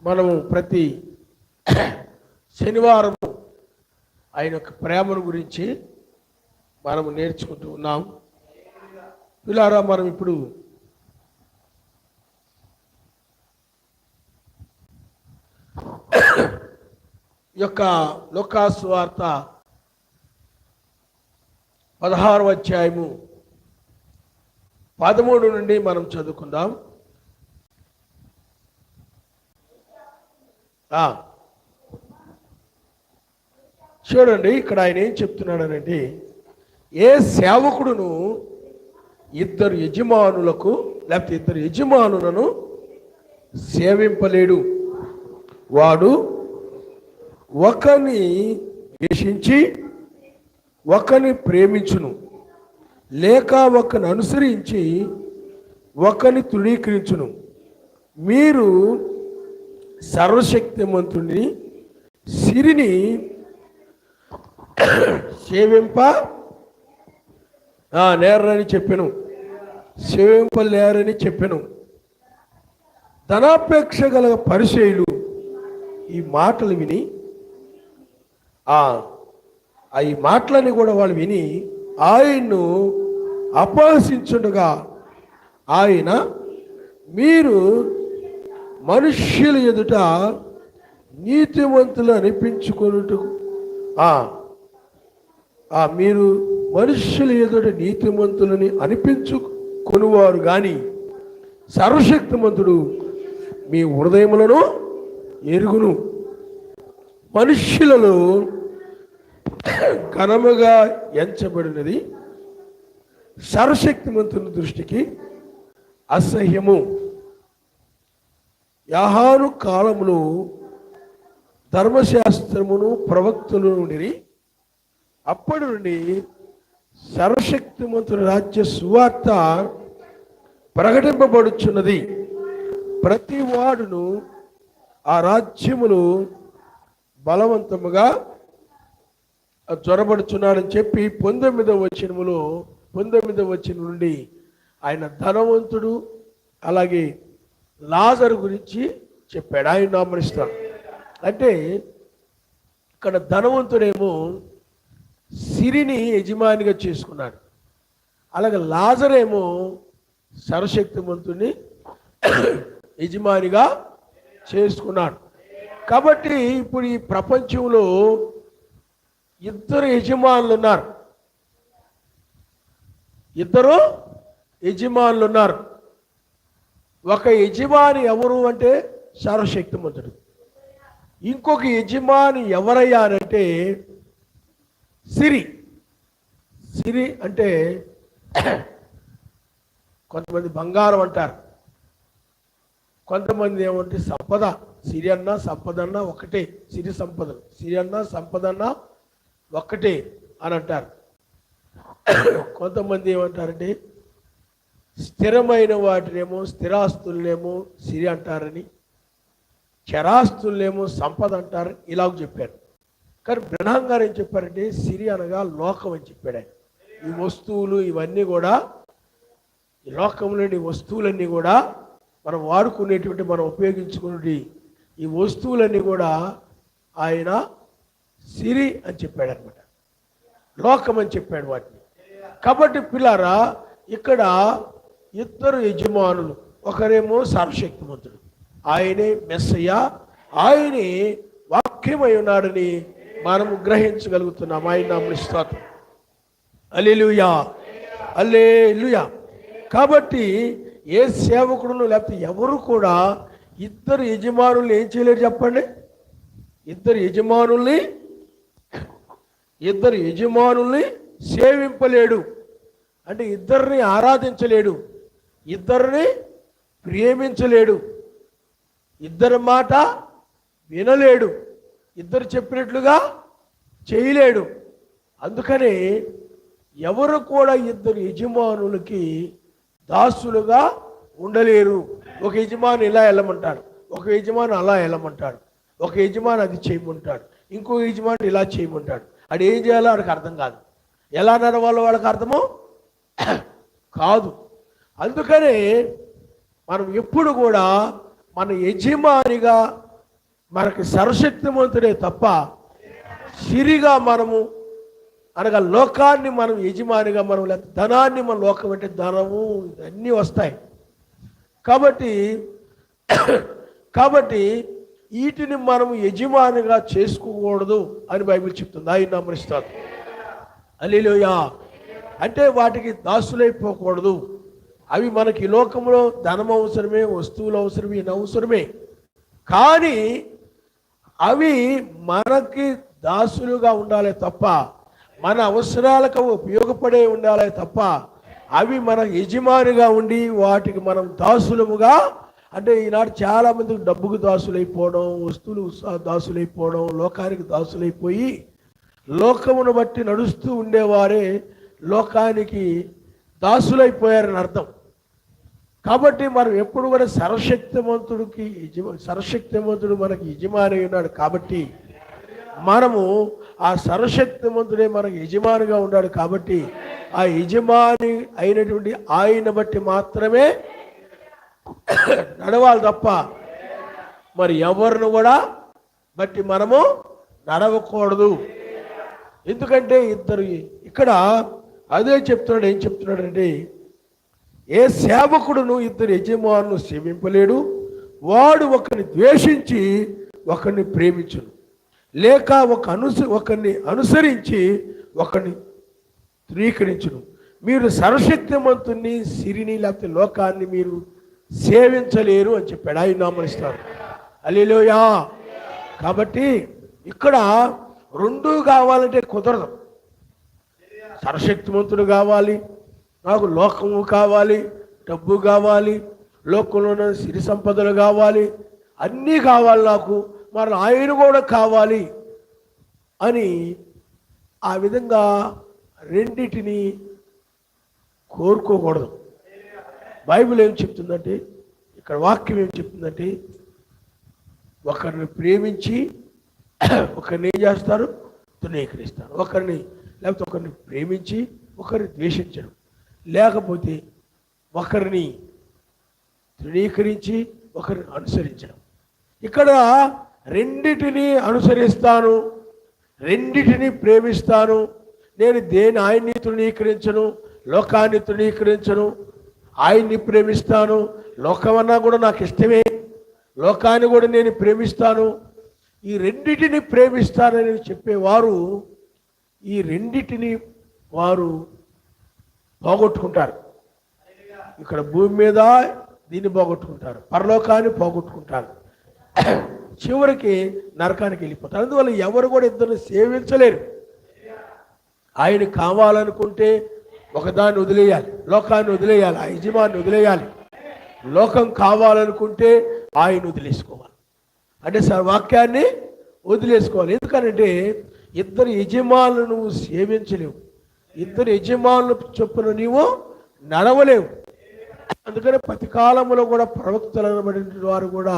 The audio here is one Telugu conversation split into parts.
మనము ప్రతి శనివారము ఆయన యొక్క ప్రేమను గురించి మనము నేర్చుకుంటూ ఉన్నాం. పిల్లారా, మనం ఇప్పుడు యొక్క లూకా సువార్త 16వ అధ్యాయము 13 నుండి మనం చదువుకుందాం. చూడండి, ఇక్కడ ఆయన ఏం చెప్తున్నాడనంటే, ఏ సేవకుడును ఇద్దరు యజమానులకు లేకపోతే ఇద్దరు యజమానులను సేవింపలేడు. వాడు ఒకని ద్వేషించి ఒకని ప్రేమించును, లేక ఒకని అనుసరించి ఒకని తృణీకరించును. మీరు సర్వశక్తిమంతుని సిరిని సేవింప నేరని చెప్పెను, సేవింపలేరని చెప్పెను. ధనాపేక్ష గల పరిచయులు ఈ మాటలు విని ఈ మాటలని కూడా వాళ్ళు విని ఆయన్ను అపహసించుండగా ఆయన, మీరు మనుష్యుల ఎదుట నీతివంతులు అనిపించుకొనుటకు మీరు మనుష్యుల ఎదుట నీతిమంతులని అనిపించుకొనువారు కానీ సర్వశక్తిమంతుడు మీ హృదయములను ఎరుగును. మనుష్యులలో ఘనముగా ఎంచబడినది సర్వశక్తిమంతుని దృష్టికి అసహ్యము. యాహాను కాలములో ధర్మశాస్త్రమును ప్రవక్తలు నుండి అప్పటి నుండి సర్వశక్తిమంతుని రాజ్య సువార్త ప్రకటింపబడుచున్నది. ప్రతి వాడును ఆ రాజ్యములు బలవంతముగా జ్వరబడుచున్నాడని చెప్పి 19వ వచనం నుండి ఆయన ధనవంతుడు అలాగే లాజరు గురించి చెప్పాడు. ఆయన నామనిస్తాడు అంటే ఇక్కడ ధనవంతుడేమో సిరిని యజమానిగా చేసుకున్నాడు, అలాగే లాజరేమో సర్వశక్తిమంతుని యజమానిగా చేసుకున్నాడు. కాబట్టి ఇప్పుడు ఈ ప్రపంచంలో ఇద్దరు యజమానులు ఉన్నారు. ఒక యజమాని ఎవరు అంటే సర్వశక్తిమంతుడు. ఇంకొక యజమాని ఎవరయ్యారంటే సిరి అంటే కొంతమంది బంగారం అంటారు, కొంతమంది ఏమంటే సంపద. సిరి అన్నా సంపద అన్నా ఒకటే, సిరి సంపదలు సిరి అన్నా సంపద అన్నా ఒక్కటే అని అంటారు. కొంతమంది ఏమంటారంటే స్థిరమైన వాటినేమో స్థిరాస్తులనేమో సిరి అంటారని, చరాస్తులనేమో సంపద అంటారని ఇలాగ చెప్పారు. కానీ బ్రహ్మం గారు ఏం చెప్పారంటే సిరి అనగా లోకం అని చెప్పాడు ఆయన. ఈ వస్తువులు ఇవన్నీ కూడా, ఈ లోకంలోని వస్తువులన్నీ కూడా మనం వాడుకునేటువంటి, మనం ఉపయోగించుకునే ఈ వస్తువులన్నీ కూడా ఆయన సిరి అని చెప్పాడు అనమాట, లోకం అని చెప్పాడు వాటిని. కాబట్టి పిల్లారా, ఇక్కడ ఇద్దరు యజమానులు, ఒకరేమో సర్వశక్తిమంతుడు, ఆయనే మెస్సయ్య, ఆయనే వాక్యమై ఉన్నాడని మనము గ్రహించగలుగుతున్నాం. ఆయన నామమున స్తోత్రం. హల్లెలూయా, హల్లెలూయా. కాబట్టి ఏ సేవకుడును లేకపోతే ఎవరు కూడా ఇద్దరు యజమానుల్ని ఏం చేయలేరు చెప్పండి. ఇద్దరు యజమానుల్ని సేవింపలేడు అంటే ఇద్దరిని ఆరాధించలేడు, ఇద్దరిని ప్రేమించలేడు, ఇద్దరి మాట వినలేడు, ఇద్దరు చెప్పినట్లుగా చేయలేడు. అందుకని ఎవరు కూడా ఇద్దరు యజమానులకి దాసులుగా ఉండలేరు. ఒక యజమాని ఇలా వెళ్ళమంటాడు, ఒక యజమాని అలా వెళ్ళమంటాడు, ఒక యజమాని అది చేయమంటాడు, ఇంకో యజమాని ఇలా చేయమంటాడు. అది ఏం చేయాలో వాడికి అర్థం కాదు, ఎలా నడవాలో వాళ్ళకి అర్థమో కాదు. అందుకనే మనం ఎప్పుడు కూడా మన యజమానిగా మనకి సర్వశక్తిమంతుడే తప్ప సిరిగా మనము అనగా లోకాన్ని మనం యజమానిగా మనం లేకపోతే ధనాన్ని మన లోకం అంటే ధనము అన్నీ వస్తాయి. కాబట్టి వీటిని మనము యజమానిగా చేసుకోకూడదు అని బైబిల్ చెప్తుంది. ఆయన నమరిస్తారు. హల్లెలూయా. అంటే వాటికి దాసులైపోకూడదు. అవి మనకి లోకంలో ధనం అవసరమే, వస్తువులు అవసరమే, అవసరమే. కానీ అవి మనకి దాసులుగా ఉండాలి తప్ప, మన అవసరాలకు ఉపయోగపడే ఉండాలి తప్ప, అవి మన యజమానిగా ఉండి వాటికి మనం దాసులముగా, అంటే ఈనాడు చాలామంది డబ్బుకు దాసులైపోవడం, వస్తువులు దాసులైపోవడం, లోకానికి దాసులైపోయి లోకమును బట్టి నడుస్తూ ఉండేవారే లోకానికి దాసులైపోయారని అర్థం. కాబట్టి మనం ఎప్పుడు కూడా సర్వశక్తిమంతుడు మనకి యజమాని ఉన్నాడు. కాబట్టి మనము ఆ సర్వశక్తిమంతుడే మనకి యజమానిగా ఉన్నాడు. కాబట్టి ఆ యజమాని అయినటువంటి ఆయన బట్టి మాత్రమే నడవాలి తప్ప మరి ఎవరిని కూడా బట్టి మనము నడవకూడదు. ఎందుకంటే ఇద్దరు ఇక్కడ అదే చెప్తున్నాడు. ఏం చెప్తున్నాడంటే, ఏ సేవకుడును ఇద్దరు యజమానులు సేవింపలేడు. వాడు ఒకరిని ద్వేషించి ఒకరిని ప్రేమించును, లేక ఒకరిని అనుసరించి ఒకరిని ధృవీకరించును. మీరు సర్వశక్తిమంతుని, సిరిని లేకపోతే లోకాన్ని మీరు సేవించలేరు అని చెప్పాడు. ఆయన నామనిస్తారు. హల్లెలూయా. కాబట్టి ఇక్కడ రెండు కావాలంటే కుదరదు. సర్వశక్తిమంతుడు కావాలి, నాకు లోకము కావాలి, డబ్బు కావాలి, లోకంలో ఉన్న సిరి సంపదలు కావాలి, అన్నీ కావాలి నాకు, మరి ఆయన కూడా కావాలి అని ఆ విధంగా రెండిటిని కోరుకోకూడదు. బైబిల్ ఏం చెప్తుందంటే, ఇక్కడ వాక్యం ఏం చెప్తుందంటే, ఒకరిని ప్రేమించి ఒకరిని ఏం చేస్తారు, తృణీకరిస్తారు. లేకపోతే ఒకరిని ప్రేమించి ఒకరిని ద్వేషించడం, లేకపోతే ఒకరిని తృణీకరించి ఒకరిని అనుసరించడం. ఇక్కడ రెండిటిని అనుసరిస్తాను, రెండిటిని ప్రేమిస్తాను. నేను ఆయన్ని తృణీకరించను, లోకాన్ని తృణీకరించను, ఆయన్ని ప్రేమిస్తాను. లోకమన్నా కూడా నాకు ఇష్టమే, లోకాన్ని కూడా నేను ప్రేమిస్తాను. ఈ రెండిటిని ప్రేమిస్తానని చెప్పేవారు ఈ రెండిటిని వారు పోగొట్టుకుంటారు. ఇక్కడ భూమి మీద దీన్ని పోగొట్టుకుంటారు, పరలోకాన్ని పోగొట్టుకుంటారు, చివరికి నరకానికి వెళ్ళిపోతారు. అందువల్ల ఎవరు కూడా ఇద్దరిని సేవించలేరు. ఆయన కావాలనుకుంటే ఒకదాన్ని వదిలేయాలి, లోకాన్ని వదిలేయాలి, ఆ యజమాన్ని వదిలేయాలి. లోకం కావాలనుకుంటే ఆయన వదిలేసుకోవాలి, అంటే వాక్యాన్ని వదిలేసుకోవాలి. ఎందుకనంటే ఇద్దరు యజమానులు నువ్వు సేవించలేవు, ఇద్దరు యజమానులు చొప్పున నీవు నడవలేవు. అందుకని ప్రతి కాలంలో కూడా ప్రవక్తలు అనబడిన వారు కూడా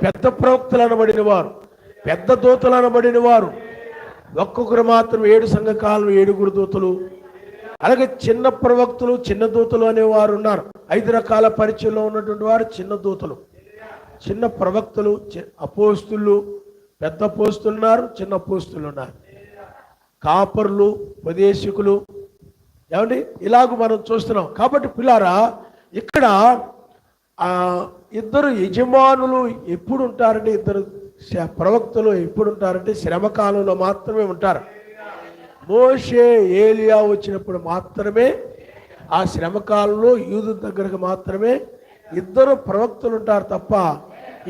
పెద్ద ప్రవక్తలు అనబడిన వారు, పెద్ద దూతలు అనబడిన వారు, ఒక్కొక్కరు మాత్రం 7 సంఘకాలం 7 దూతలు, అలాగే చిన్న ప్రవక్తలు చిన్న దూతలు అనేవారు ఉన్నారు. 5 రకాల పరిచయంలో ఉన్నటువంటి వారు చిన్న దూతలు, చిన్న ప్రవక్తలు, అపోస్తులు, పెద్ద అపోస్తులు ఉన్నారు, చిన్న అపోస్తులు ఉన్నారు, కాపరులు, ఉపదేశకులు. ఏమండి, ఇలాగ మనం చూస్తున్నాం. కాబట్టి పిల్లారా, ఇక్కడ ఇద్దరు యజమానులు ఎప్పుడు ఉంటారంటే, ఇద్దరు ప్రవక్తలు ఎప్పుడు ఉంటారంటే శ్రమకాలంలో మాత్రమే ఉంటారు. మోషే ఏలియా వచ్చినప్పుడు మాత్రమే, ఆ శ్రమకాలంలో యూదు దగ్గరకు మాత్రమే ఇద్దరు ప్రవక్తలు ఉంటారు తప్ప,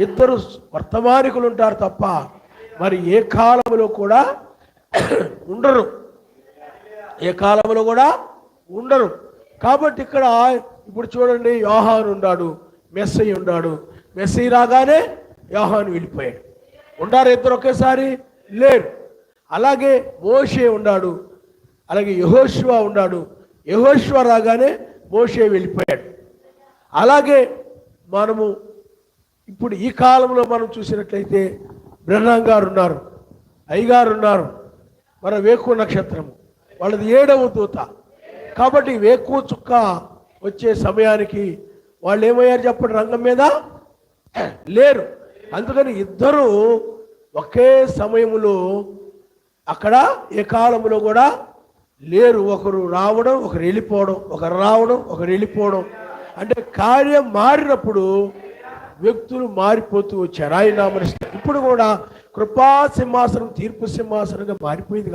ఇద్దరు వర్తమానికులు ఉంటారు తప్ప మరి ఏ కాలంలో కూడా ఉండరు, ఏ కాలంలో కూడా ఉండరు. కాబట్టి ఇక్కడ ఇప్పుడు చూడండి, యోహాను ఉన్నాడు, మెస్సయ్య ఉన్నాడు. మెస్సయ్య రాగానే యోహాను వెళ్ళిపోయాడు. ఉండారు ఇద్దరు ఒకేసారి? లేరు. అలాగే మోషే ఉన్నాడు, అలాగే యెహోషువ ఉన్నాడు. యెహోషువ రాగానే మోషే వెళ్ళిపోయాడు. అలాగే మనము ఇప్పుడు ఈ కాలంలో మనం చూసినట్లయితే బ్రహ్నాం గారు ఉన్నారు, అయ్యగారు ఉన్నారు. మన వేకువ నక్షత్రము వాళ్ళది 7వ దూత. కాబట్టి వేకువ చుక్క వచ్చే సమయానికి వాళ్ళు ఏమయ్యారు చెప్పండి, రంగం మీద లేరు. అందుకని ఇద్దరు ఒకే సమయంలో అక్కడ ఏ కాలంలో కూడా లేరు. ఒకరు రావడం, ఒకరు వెళ్ళిపోవడం, ఒకరు రావడం, ఒకరు వెళ్ళిపోవడం. అంటే కార్యం మారినప్పుడు వ్యక్తులు మారిపోతూ వచ్చారు. ఆయన నామనిస్తారు. ఇప్పుడు కూడా కృపా సింహాసనం తీర్పు సింహాసనంగా మారిపోయింది.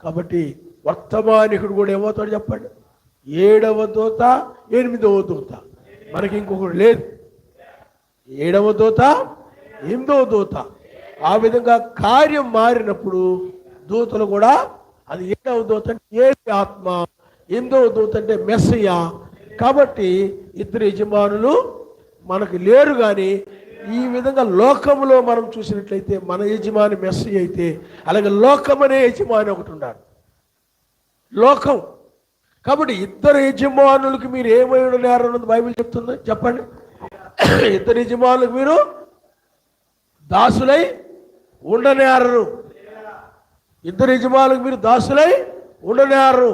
కాబట్టి వర్తమానికుడు కూడా ఏమవుతాడు చెప్పండి? 7వ దూత, 8వ దూత. మనకి ఇంకొకటి లేదు. 7వ దూత, 8వ దూత. ఆ విధంగా కార్యం మారినప్పుడు దూతలు కూడా, అది 7వ దూత అంటే ఏది ఆత్మ, 8వ దూత అంటే మెస్సయ్య. కాబట్టి ఇద్దరు యజమానులు మనకు లేరు. కానీ ఈ విధంగా లోకంలో మనం చూసినట్లయితే మన యజమాని మెస్సయ్య అయితే, అలాగే లోకం అనే యజమాని ఒకటి ఉన్నాడు, లోకం. కాబట్టి ఇద్దరు యజమానులకు మీరు ఏమై ఉండలేరు అన్నది బైబిల్ చెప్తుంది. చెప్పండి. ఇద్దరు యజమానులకు మీరు దాసులై ఉండనేరు. ఇద్దరు యజమానులకు మీరు దాసులై ఉండనేరు.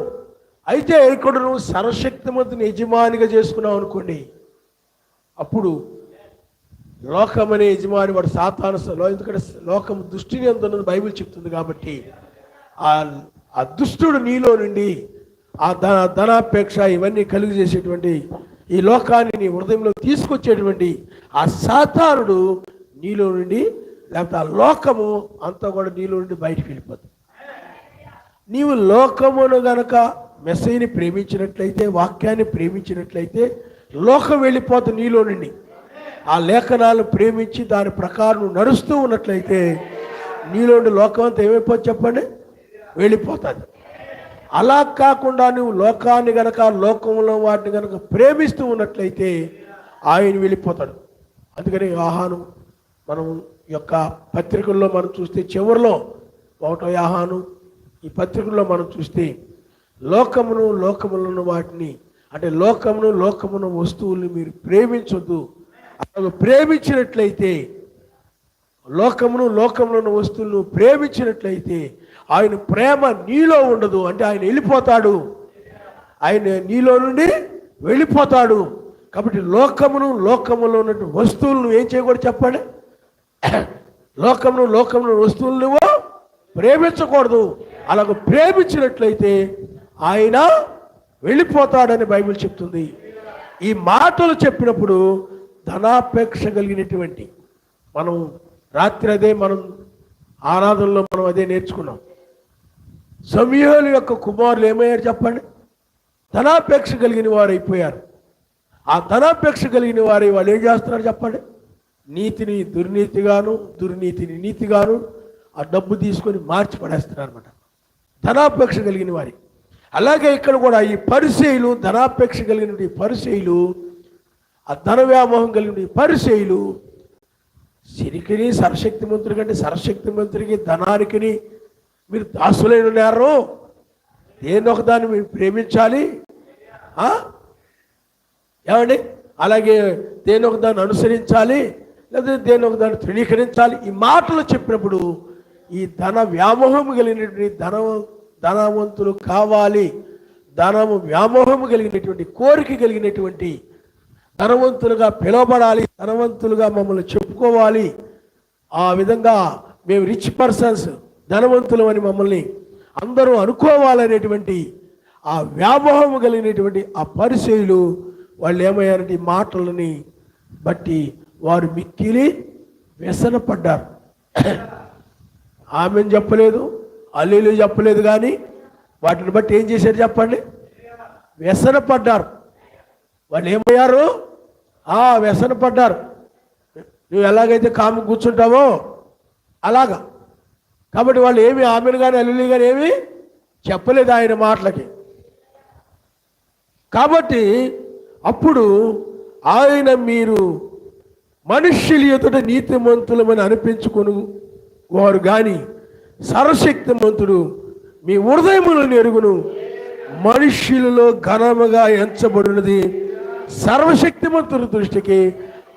అయితే ఇక్కడ నువ్వు సర్వశక్తిమంతుని యజమానిగా చేసుకున్నావు అనుకోండి, అప్పుడు లోకం అనే యజమాని వాడు సాతాను. ఎందుకంటే లోకం దుష్టిని అందున్నది బైబిల్ చెప్తుంది. కాబట్టి ఆ దుష్టుడు నీలో నుండి ఆ ధనాపేక్ష ఇవన్నీ కలిగి చేసేటువంటి ఈ లోకాన్ని నీ హృదయంలో తీసుకొచ్చేటువంటి ఆ సాతానుడు నీలో నుండి, లేకపోతే ఆ లోకము అంతా కూడా నీలో నుండి బయటికి వెళ్ళిపోతుంది. నీవు లోకమును గనక మెస్సయ్యని ప్రేమించినట్లయితే, వాక్యాన్ని ప్రేమించినట్లయితే లోకం వెళ్ళిపోతుంది నీలో నుండి. ఆ లేఖనాలను ప్రేమించి దాని ప్రకారం నడుస్తూ ఉన్నట్లయితే నీలో నుండి లోకం అంతా ఏమైపోతుంది చెప్పండి? వెళ్ళిపోతుంది. అలా కాకుండా నువ్వు లోకాన్ని గనక, లోకంలో వాటిని గనక ప్రేమిస్తూ ఉన్నట్లయితే ఆయన వెళ్ళిపోతాడు. అందుకని యోహాను మనం యొక్క పత్రికల్లో మనం చూస్తే చివరిలో 1వ యోహాను ఈ పత్రికల్లో మనం చూస్తే లోకమును, లోకములను వాటిని, అంటే లోకమును వస్తువుల్ని మీరు ప్రేమించొద్దు. అలా ప్రేమించినట్లయితే, లోకములను వస్తువులను ప్రేమించినట్లయితే ఆయన ప్రేమ నీలో ఉండదు. అంటే ఆయన వెళ్ళిపోతాడు, ఆయన నీలో నుండి వెళ్ళిపోతాడు. కాబట్టి లోకములో ఉన్నటువంటి వస్తువులను ఏం చేయకూడదు చెప్పండి? లోకమును వస్తువులను నువ్వు ప్రేమించకూడదు. అలాగ ప్రేమించినట్లయితే ఆయన వెళ్ళిపోతాడని బైబిల్ చెప్తుంది. ఈ మాటలు చెప్పినప్పుడు ధనాపేక్ష కలిగినటువంటి మనం రాత్రి అదే మనం ఆరాధనలో మనం అదే నేర్చుకున్నాం. సమూయేలు యొక్క కుమారులు ఏమయ్యారు చెప్పండి? ధనాపేక్ష కలిగిన వారు అయిపోయారు. ఆ ధనాపేక్ష కలిగిన వారు వాళ్ళు ఏం చేస్తున్నారు చెప్పండి? నీతిని దుర్నీతిగాను, దుర్నీతిని నీతిగాను ఆ డబ్బు తీసుకొని మార్చి పడేస్తున్నారు అనమాట, ధనాపేక్ష కలిగిన వారి. అలాగే ఇక్కడ కూడా ఈ పరిసయ్యులు, ధనాపేక్ష కలిగిన ఈ పరిసయ్యులు, ఆ ధన వ్యామోహం కలిగిన ఈ పరిసయ్యులు సిరికిని సర్వశక్తిమంతుడి కంటే సర్వశక్తిమంతుడికి ధనానికి మీరు దాసులైన ఉన్నారు. దేని ఒకదాన్ని మీరు ప్రేమించాలి ఏమండి? అలాగే దేని ఒకదాన్ని అనుసరించాలి, లేదా దేని ఒకదాన్ని తృణీకరించాలి. ఈ మాటలు చెప్పినప్పుడు ఈ ధన వ్యామోహం కలిగినటువంటి ధనవంతులు కావాలి, ధనము వ్యామోహం కలిగినటువంటి, కోరిక కలిగినటువంటి ధనవంతులుగా పిలువబడాలి, ధనవంతులుగా మమ్మల్ని చెప్పుకోవాలి. ఆ విధంగా మేము రిచ్ పర్సన్స్, ధనవంతులు అని మమ్మల్ని అందరూ అనుకోవాలనేటువంటి ఆ వ్యామోహం కలిగినటువంటి ఆ పరిసయ్యులు వాళ్ళు ఏమయ్యారంటే ఈ మాటలని బట్టి వారు మిక్కిలి వ్యసనపడ్డారు. ఆమెను చెప్పలేదు, అల్లీలు చెప్పలేదు, కానీ వాటిని బట్టి ఏం చేశారు చెప్పండి? వ్యసనపడ్డారు. వాళ్ళు ఏమయ్యారు? వ్యసనపడ్డారు. నువ్వు ఎలాగైతే కాము కూర్చుంటావో అలాగా. కాబట్టి వాళ్ళు ఏమి ఆమెను కానీ అల్లులు కానీ ఏమి చెప్పలేదు ఆయన మాటలకి. కాబట్టి అప్పుడు ఆయన మీరు మనుష్యుల ఎదుట నీతిమంతులమని అనిపించుకుని వారు కానీ సర్వశక్తిమంతుడు మీ హృదయములను ఎరుగును, మనుష్యులలో ఘనముగా ఎంచబడినది సర్వశక్తిమంతుల దృష్టికి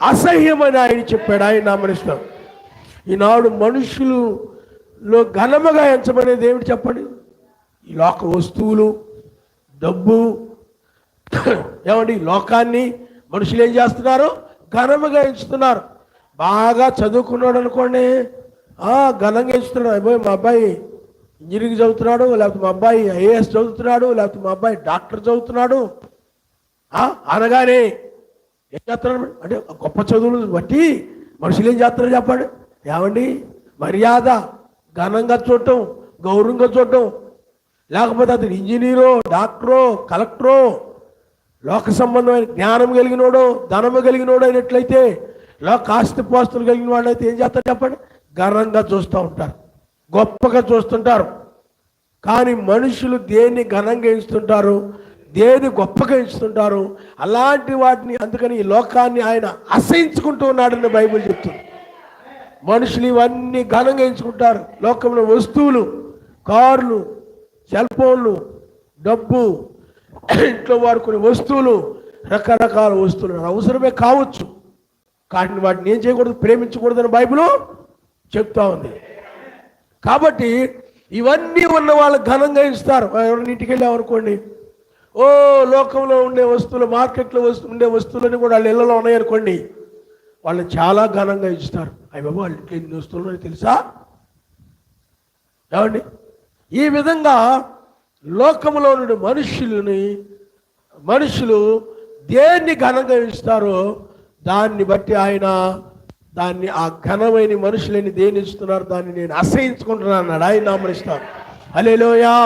అసహ్యమని ఆయన చెప్పాడు. ఆయన నామనిస్తాం. ఈనాడు మనుషులలో ఘనముగా ఎంచబడేది ఏమిటి చెప్పండి? ఈ లోక వస్తువులు, డబ్బు. ఏమండి? లోకాన్ని మనుషులు ఏం చేస్తున్నారు? ఘనముగా ఎంచుతున్నారు. బాగా చదువుకున్నాడు అనుకోండి, ఘనంగా ఇస్తున్నాడు. అయిపోయి మా అబ్బాయి ఇంజనీరింగ్ చదువుతున్నాడు, లేకపోతే మా అబ్బాయి ఐఏఎస్ చదువుతున్నాడు, లేకపోతే మా అబ్బాయి డాక్టర్ చదువుతున్నాడు అనగానే ఏం చేస్తున్నాడు అంటే గొప్ప చదువులు బట్టి మనుషులు ఏం చేస్తున్నారు చెప్పండి. ఏమండి, మర్యాద ఘనంగా చూడటం, గౌరవంగా చూడటం, లేకపోతే అతను ఇంజనీరో డాక్టరో కలెక్టరో లోక సంబంధమైన జ్ఞానం కలిగినోడో ధనము కలిగినోడు అయినట్లయితే, లోక ఆస్తిపాస్తులు కలిగిన వాళ్ళైతే ఏం చేస్తారు చెప్పండి, ఘనంగా చూస్తూ ఉంటారు, గొప్పగా చూస్తుంటారు. కానీ మనుషులు దేన్ని ఘనంగా ఎంచుతుంటారు, దేన్ని గొప్పగా ఎంచుతుంటారు, అలాంటి వాటిని. అందుకని ఈ లోకాన్ని ఆయన అసహించుకుంటూ ఉన్నాడని బైబిల్ చెప్తుంది. మనుషులు ఇవన్నీ ఘనంగా ఎంచుకుంటారు. లోకంలో వస్తువులు, కార్లు, సెల్ ఫోన్లు, డబ్బు, ఇంట్లో వాడుకునే వస్తువులు, రకరకాల వస్తువులు అవసరమే కావచ్చు, కానీ వాటిని ఏం చేయకూడదు, ప్రేమించకూడదని బైబిల్ చెప్తా ఉంది. కాబట్టి ఇవన్నీ ఉన్న వాళ్ళు ఘనంగా ఇస్తారు. ఎవరిని ఇంటికి వెళ్ళామనుకోండి, లోకంలో ఉండే వస్తువులు, మార్కెట్లో ఉండే వస్తువులన్నీ కూడా వాళ్ళ ఇళ్ళలో ఉన్నాయనుకోండి, వాళ్ళు చాలా ఘనంగా ఇస్తారు. అయ్య బాబు వాళ్ళ ఇంట్లో ఎన్ని వస్తువులు ఉన్నాయో తెలుసా ఏమండి. ఈ విధంగా లోకంలో నుండి మనుషులు దేన్ని ఘనంగా ఇస్తారో దాన్ని బట్టి ఆయన దాన్ని, ఆ ఘనమైన మనుషులని దేన్ని ఇస్తున్నారు, దాన్ని నేను అసహించుకుంటున్నాను అన్నాడు. ఆయన నామరిస్తాను. హల్లెలూయా.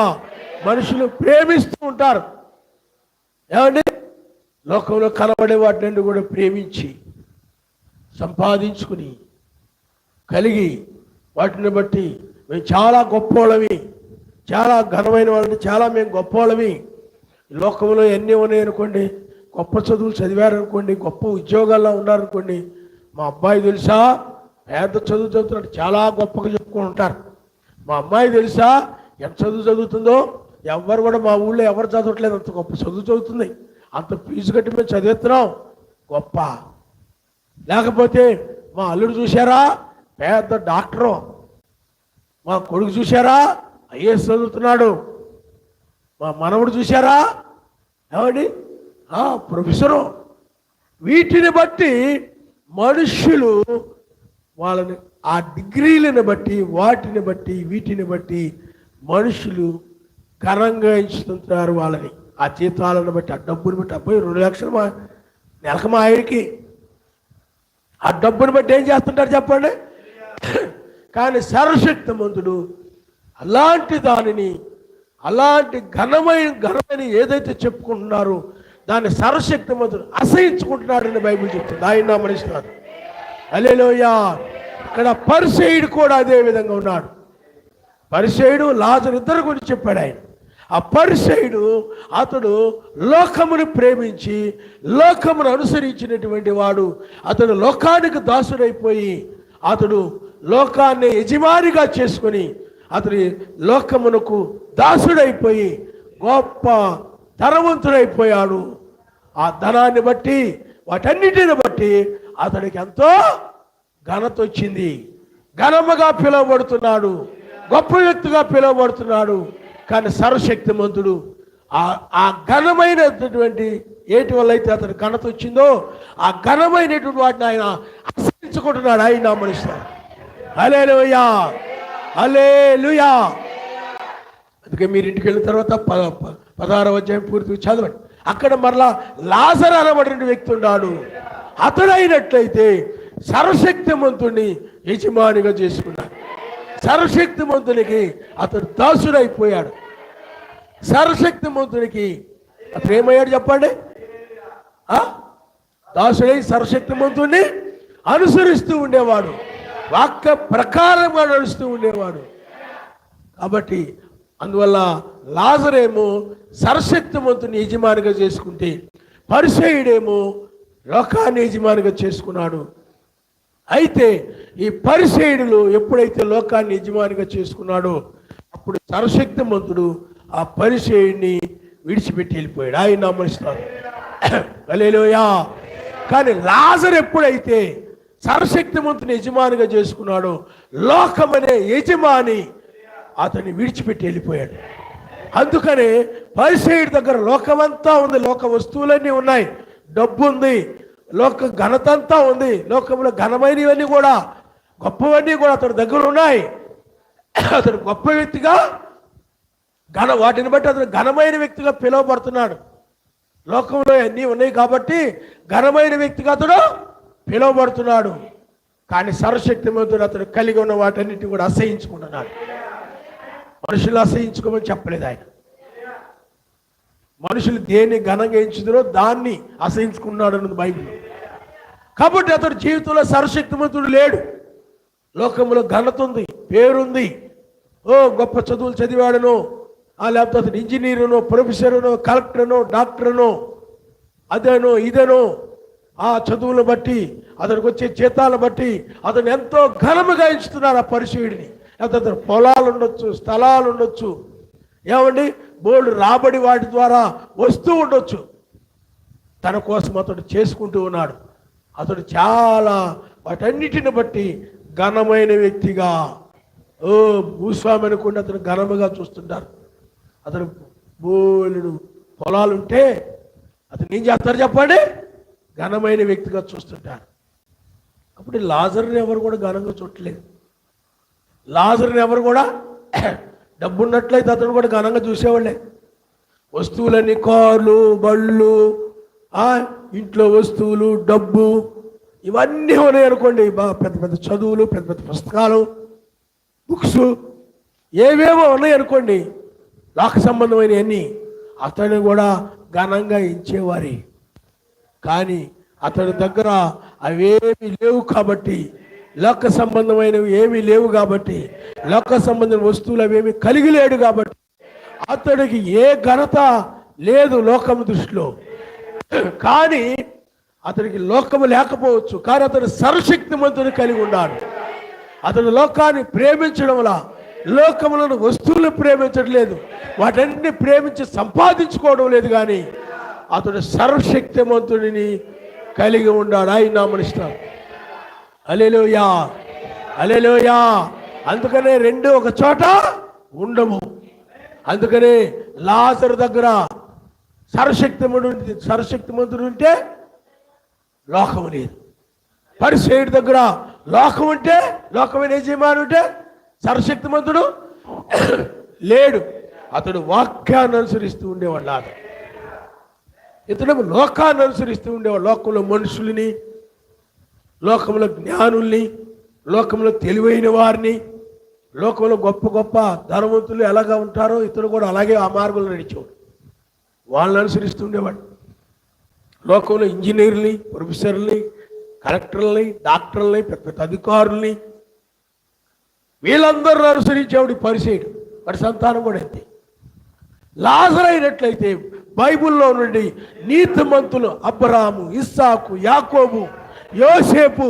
మనుషులు ప్రేమిస్తూ ఉంటారు. ఏమండి, లోకంలో కనబడే వాటిని కూడా ప్రేమించి సంపాదించుకుని కలిగి వాటిని బట్టి మేము చాలా గొప్పవాళ్ళమి, చాలా ఘనమైన వాళ్ళని, చాలా మేము గొప్పవాళ్ళమి. లోకంలో ఎన్ని ఉన్నాయనుకోండి, గొప్ప చదువులు చదివారనుకోండి, గొప్ప ఉద్యోగాల్లో ఉన్నారనుకోండి, మా అబ్బాయి తెలుసా పెద్ద చదువు చదువుతున్నాడు, చాలా గొప్పగా చెప్పుకొని ఉంటారు. మా అమ్మాయి తెలుసా ఎంత చదువు చదువుతుందో, ఎవరు కూడా మా ఊళ్ళో ఎవరు చదవట్లేదు, అంత గొప్ప చదువు చదువుతుంది, అంత ఫీజు కట్టి మేము చదివేస్తున్నాం గొప్ప. లేకపోతే మా అల్లుడు చూశారా పెద్ద డాక్టరు, మా కొడుకు చూశారా ఐఏఎస్ చదువుతున్నాడు, మా మనవడు చూశారా ఏమండి ప్రొఫెసరు. వీటిని బట్టి మనుషులు వాళ్ళని, ఆ డిగ్రీలను బట్టి, వాటిని బట్టి, వీటిని బట్టి మనుషులు ఘనంగా ఎంచుతుంటారు వాళ్ళని. ఆ జీతాలను బట్టి, ఆ డబ్బుని బట్టి. అబ్బాయి 2 లక్షలు నెలకు మా ఆయనకి, ఆ డబ్బుని బట్టి ఏం చేస్తుంటారు చెప్పండి. కానీ సర్వశక్తిమంతుడు అలాంటి దానిని, అలాంటి ఘనమైన ఏదైతే చెప్పుకుంటున్నారో దాన్ని సర్వశక్తిమంతుడు అసహించుకుంటున్నాడని బైబిల్ చెప్తుంది. ఆయన నామరిస్తున్నాడు. హల్లెలూయా. ఇక్కడ పరిసయ్యుడు కూడా అదే విధంగా ఉన్నాడు. పరిసయ్యుడు లాజరు ఇద్దరు గురించి చెప్పాడు ఆయన. ఆ పరిసయ్యుడు అతడు లోకమును ప్రేమించి లోకమును అనుసరించినటువంటి వాడు. అతడు లోకానికి దాసుడైపోయి, అతడు లోకాన్ని యజమానిగా చేసుకొని, అతని లోకమునకు దాసుడైపోయి గొప్ప ధనవంతుడైపోయాడు. ఆ ధనాన్ని బట్టి, వాటన్నిటిని బట్టి అతడికి ఎంతో ఘనత వచ్చింది. ఘనముగా పిలువబడుతున్నాడు, గొప్ప వ్యక్తిగా పిలువబడుతున్నాడు. కానీ సర్వశక్తిమంతుడు ఆ ఘనమైనటువంటి ఏటి వల్ల అయితే అతని ఘనత వచ్చిందో, ఆ ఘనమైనటువంటి వాటిని ఆయన ఆశ్రయించుకుంటున్నాడు. ఆయన నామనిస్తాడు. హల్లెలూయా, హల్లెలూయా. అందుకే మీరు ఇంటికి వెళ్ళిన తర్వాత 16వ అధ్యాయం పూర్తిగా చదవండి. అక్కడ మరలా లాజరు అనబడిన వ్యక్తి ఉన్నాడు. అతడైనట్లయితే సర్వశక్తిమంతుడిని యజమానిగా చేసుకున్నాడు. సర్వశక్తిమంతునికి అతడు దాసుడైపోయాడు. సర్వశక్తిమంతునికి అతడు ఏమయ్యాడు చెప్పండి. దాసుడై సర్వశక్తిమంతుడిని అనుసరిస్తూ ఉండేవాడు, వాక్య ప్రకారంగా నడుస్తూ ఉండేవాడు. కాబట్టి అందువల్ల లాజరేమో సర్వశక్తిమంతుని యజమానిగా చేసుకుంటే, పరిసయ్యుడేమో లోకాన్ని యజమానిగా చేసుకున్నాడు. అయితే ఈ పరిసయ్యుడు ఎప్పుడైతే లోకాన్ని యజమానిగా చేసుకున్నాడో అప్పుడు సర్వశక్తిమంతుడు ఆ పరిసయ్యుడిని విడిచిపెట్టి వెళ్ళిపోయాడు. ఆయన నమ్మనిస్తాడు. హల్లెలూయా. కానీ లాజరు ఎప్పుడైతే సర్వశక్తిమంతుని యజమానిగా చేసుకున్నాడో, లోకమనే యజమాని అతన్ని విడిచిపెట్టి వెళ్ళిపోయాడు. అందుకనే పరిసయ్యుడి దగ్గర లోకమంతా ఉంది, లోక వస్తువులన్నీ ఉన్నాయి, డబ్బు ఉంది, లోక ఘనత అంతా ఉంది, లోకంలో ఘనమైనవన్నీ కూడా గొప్పవన్నీ కూడా అతని దగ్గర ఉన్నాయి. అతను గొప్ప వ్యక్తిగా వాటిని బట్టి అతను ఘనమైన వ్యక్తిగా పిలువబడుతున్నాడు. లోకంలో అన్నీ ఉన్నాయి కాబట్టి ఘనమైన వ్యక్తిగా అతడు పిలువబడుతున్నాడు. కానీ సర్వశక్తిమంతుడు అతడు కలిగి ఉన్న వాటన్నిటిని కూడా అసహించుకుంటున్నాడు. మనుషులు అసహించుకోమని చెప్పలేదు ఆయన. మనుషులు దేన్ని ఘనంగా ఎంచుతారో దాన్ని అసహించుకున్నాడు అన్నది బైబిల్. కాబట్టి అతడు జీవితంలో సర్వశక్తిమంతుడు లేడు. లోకంలో ఘనత ఉంది, పేరుంది, గొప్ప చదువులు చదివాడను, లేకపోతే అతను ఇంజనీరును, ప్రొఫెసరును, కలెక్టర్ను, డాక్టర్ను, అదేనో ఇదేనో, ఆ చదువులను బట్టి అతనికి వచ్చే జీతాలను బట్టి అతను ఎంతో ఘనముగా ఎంచుతున్నారు ఆ పరిచయుడిని. లేకపోతే అతను పొలాలు ఉండొచ్చు, స్థలాలు ఉండొచ్చు, ఏమండి బోల్డ్ రాబడి వాటి ద్వారా వస్తూ ఉండొచ్చు. తన కోసం అతడు చేసుకుంటూ ఉన్నాడు. అతడు చాలా వాటన్నిటిని బట్టి ఘనమైన వ్యక్తిగా, భూస్వామి అనుకుంటే అతను ఘనముగా చూస్తుంటారు. అతను బోలుడు పొలాలుంటే అతను ఏం చేస్తారు చెప్పండి? ఘనమైన వ్యక్తిగా చూస్తుంటారు. అప్పుడు లాజరుని ఎవరు కూడా ఘనంగా చూడలేదు. లాజరుని ఎవరు కూడా డబ్బున్నట్లయితే అతను కూడా ఘనంగా చూసేవాళ్ళే. వస్తువులన్నీ, కార్లు, బళ్ళు, ఇంట్లో వస్తువులు, డబ్బు, ఇవన్నీ ఉన్నాయి అనుకోండి. పెద్ద పెద్ద చదువులు, పెద్ద పెద్ద పుస్తకాలు, బుక్స్, ఏవేవో ఉన్నాయి అనుకోండి, లోక సంబంధమైనవన్నీ అతను కూడా ఘనంగా ఎంచేవారి. కానీ అతని దగ్గర అవేమి లేవు కాబట్టి, లోక సంబంధమైనవి ఏమీ లేవు కాబట్టి, లోక సంబంధమైన వస్తువులు అవేమి కలిగి లేడు కాబట్టి అతడికి ఏ ఘనత లేదు లోకము దృష్టిలో. కానీ అతనికి లోకము లేకపోవచ్చు, కానీ అతడు సర్వశక్తిమంతుని కలిగి ఉన్నాడు. అతడు లోకాన్ని ప్రేమించడం వల్ల లోకములను వస్తువులను ప్రేమించట్లేదు, వాటన్ని ప్రేమించి సంపాదించుకోవడం లేదు. కానీ అతడు సర్వశక్తిమంతుడిని కలిగి ఉన్నాడు. ఆయన నామనిస్తాం. హల్లెలూయా, హల్లెలూయా. అందుకనే రెండు ఒక చోట ఉండము. అందుకనే లాజరు దగ్గర సర్వశక్తిమంతుడు ఉంటే లోకము లేదు. పరిసయ్యుడి దగ్గర లోకం ఉంటే, లోకమైన యజమాని ఉంటే సర్వశక్తిమంతుడు లేడు. అతడు వాక్యాన్ని అనుసరిస్తూ ఉండేవాడు. ఇతడు లోకాన్ని అనుసరిస్తూ ఉండేవాడు. లోకంలో మనుషుల్ని, లోకంలో జ్ఞానుల్ని, లోకంలో తెలివైన వారిని, లోకంలో గొప్ప గొప్ప ధనవంతులు ఎలాగా ఉంటారో ఇతడు కూడా అలాగే ఆ మార్గంలో నడిచేవాడు. వాళ్ళని అనుసరిస్తూ ఉండేవాడు. లోకంలో ఇంజనీర్ని, ప్రొఫెసర్ని, కలెక్టర్లని, డాక్టర్లని, పెద్ద పెద్ద అధికారుల్ని, వీళ్ళందరూ అనుసరించేవాడు పరిసయ్యుడు. వాడి సంతానం కూడా అంతే. లాజరు అయినట్లయితే బైబిల్లో నుండి నీతిమంతులు అబ్రాహాము, ఇస్సాకు, యాకోబు, యోసేపు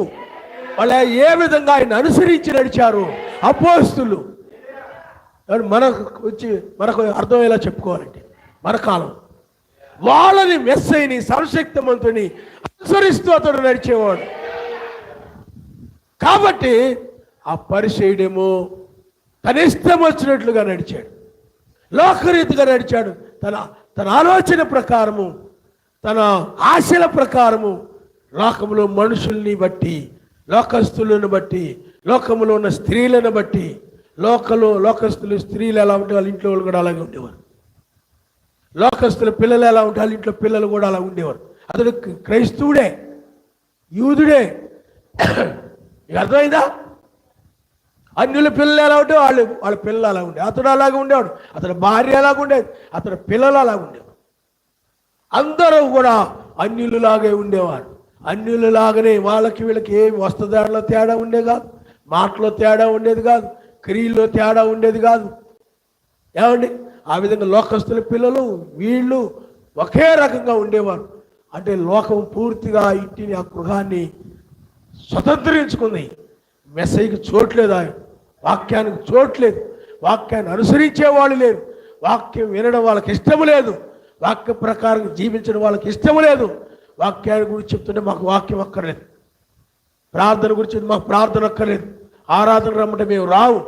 వాళ్ళ ఏ విధంగా ఆయన అనుసరించి నడిచారు అపోస్తులు, మనకు అర్థమయ్యేలా చెప్పుకోవాలంటే మన కాలం వాళ్ళని మెస్సైని సర్వశక్తిమంతుని అనుసరిస్తూ అతడు నడిచేవాడు. కాబట్టి ఆ పరిసయ్యుడేమో తన ఇష్టం వచ్చినట్లుగా నడిచాడు, లోకరీతిగా నడిచాడు. తన ఆలోచన ప్రకారము, తన ఆశల ప్రకారము, లోకంలో మనుషుల్ని బట్టి, లోకస్తులను బట్టి, లోకంలో ఉన్న స్త్రీలను బట్టి, లోకస్తులు స్త్రీలు ఎలా ఉంటే వాళ్ళ ఇంట్లో వాళ్ళు కూడా అలాగే ఉండేవారు. లోకస్తుల పిల్లలు ఎలా ఉంటే వాళ్ళ ఇంట్లో పిల్లలు కూడా అలా ఉండేవారు. అతడు క్రైస్తవుడే, యూదుడే. మీకు అర్థమైందా? అన్యుల పిల్లలు ఎలా ఉంటే వాళ్ళ పిల్లలు అలా ఉండే, అతడు అలాగే ఉండేవాడు. అతని భార్య అలాగ ఉండేది, అతని పిల్లలు అలాగ ఉండేవాడు. అందరూ కూడా అన్యులలాగే ఉండేవారు. అన్యులలాగానే వాళ్ళకి వీళ్ళకి ఏమి వస్త్రధారణలో తేడా ఉండేది కాదు, మాటలో తేడా ఉండేది కాదు, క్రియల్లో తేడా ఉండేది కాదు. ఏమండి? ఆ విధంగా లోకస్తుల పిల్లలు వీళ్ళు ఒకే రకంగా ఉండేవారు. అంటే లోకం పూర్తిగా ఇంటిని, ఆ గృహాన్ని స్వతంత్రించుకుంది. మెస్సయ్యకి చోట్లేదు, వాక్యానికి చోట్లేదు, వాక్యాన్ని అనుసరించేవాళ్ళు లేరు, వాక్యం వినడం వాళ్ళకి ఇష్టం లేదు, వాక్య ప్రకారం జీవించడం వాళ్ళకి ఇష్టం లేదు. వాక్యాన్ని గురించి చెప్తుంటే మాకు వాక్యం అక్కర్లేదు, ప్రార్థన గురించి మాకు ప్రార్థన అక్కర్లేదు, ఆరాధన రమ్మంటే మేము రావు,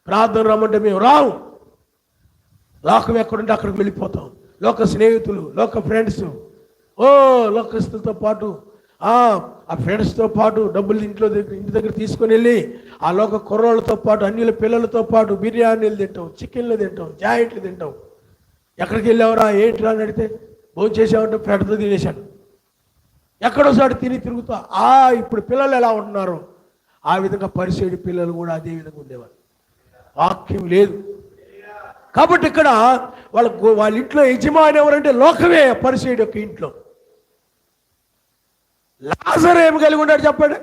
ప్రార్థన రమ్మంటే మేము రావు. లోకం ఎక్కడుంటే అక్కడికి వెళ్ళిపోతాం. లోక స్నేహితులు, లోక ఫ్రెండ్స్, లోకస్తులతో పాటు ఆ ఫ్రెండ్స్తో పాటు డబ్బులు ఇంటి దగ్గర తీసుకొని వెళ్ళి ఆ లోక కుర్రోళ్ళతో పాటు అన్యుల పిల్లలతో పాటు బిర్యానీలు తింటాం, చికెన్లు తింటాం, జాయింట్లు తింటాం. ఎక్కడికి వెళ్ళావరా ఏంటి అని అడిగితే భోజనం చేసామంటే ఫ్రెండ్తో తినేశాను. ఎక్కడోసారి తిరుగుతా. ఇప్పుడు పిల్లలు ఎలా ఉంటున్నారు ఆ విధంగా పరిసయ్యుడి పిల్లలు కూడా అదే విధంగా ఉండేవారు. వాక్యం లేదు కాబట్టి ఇక్కడ వాళ్ళ ఇంట్లో యజమాని ఎవరంటే లోకమే. పరిసయ్యుడి యొక్క ఇంట్లో లాజరు ఏమి కలిగి ఉన్నాడు చెప్పండి?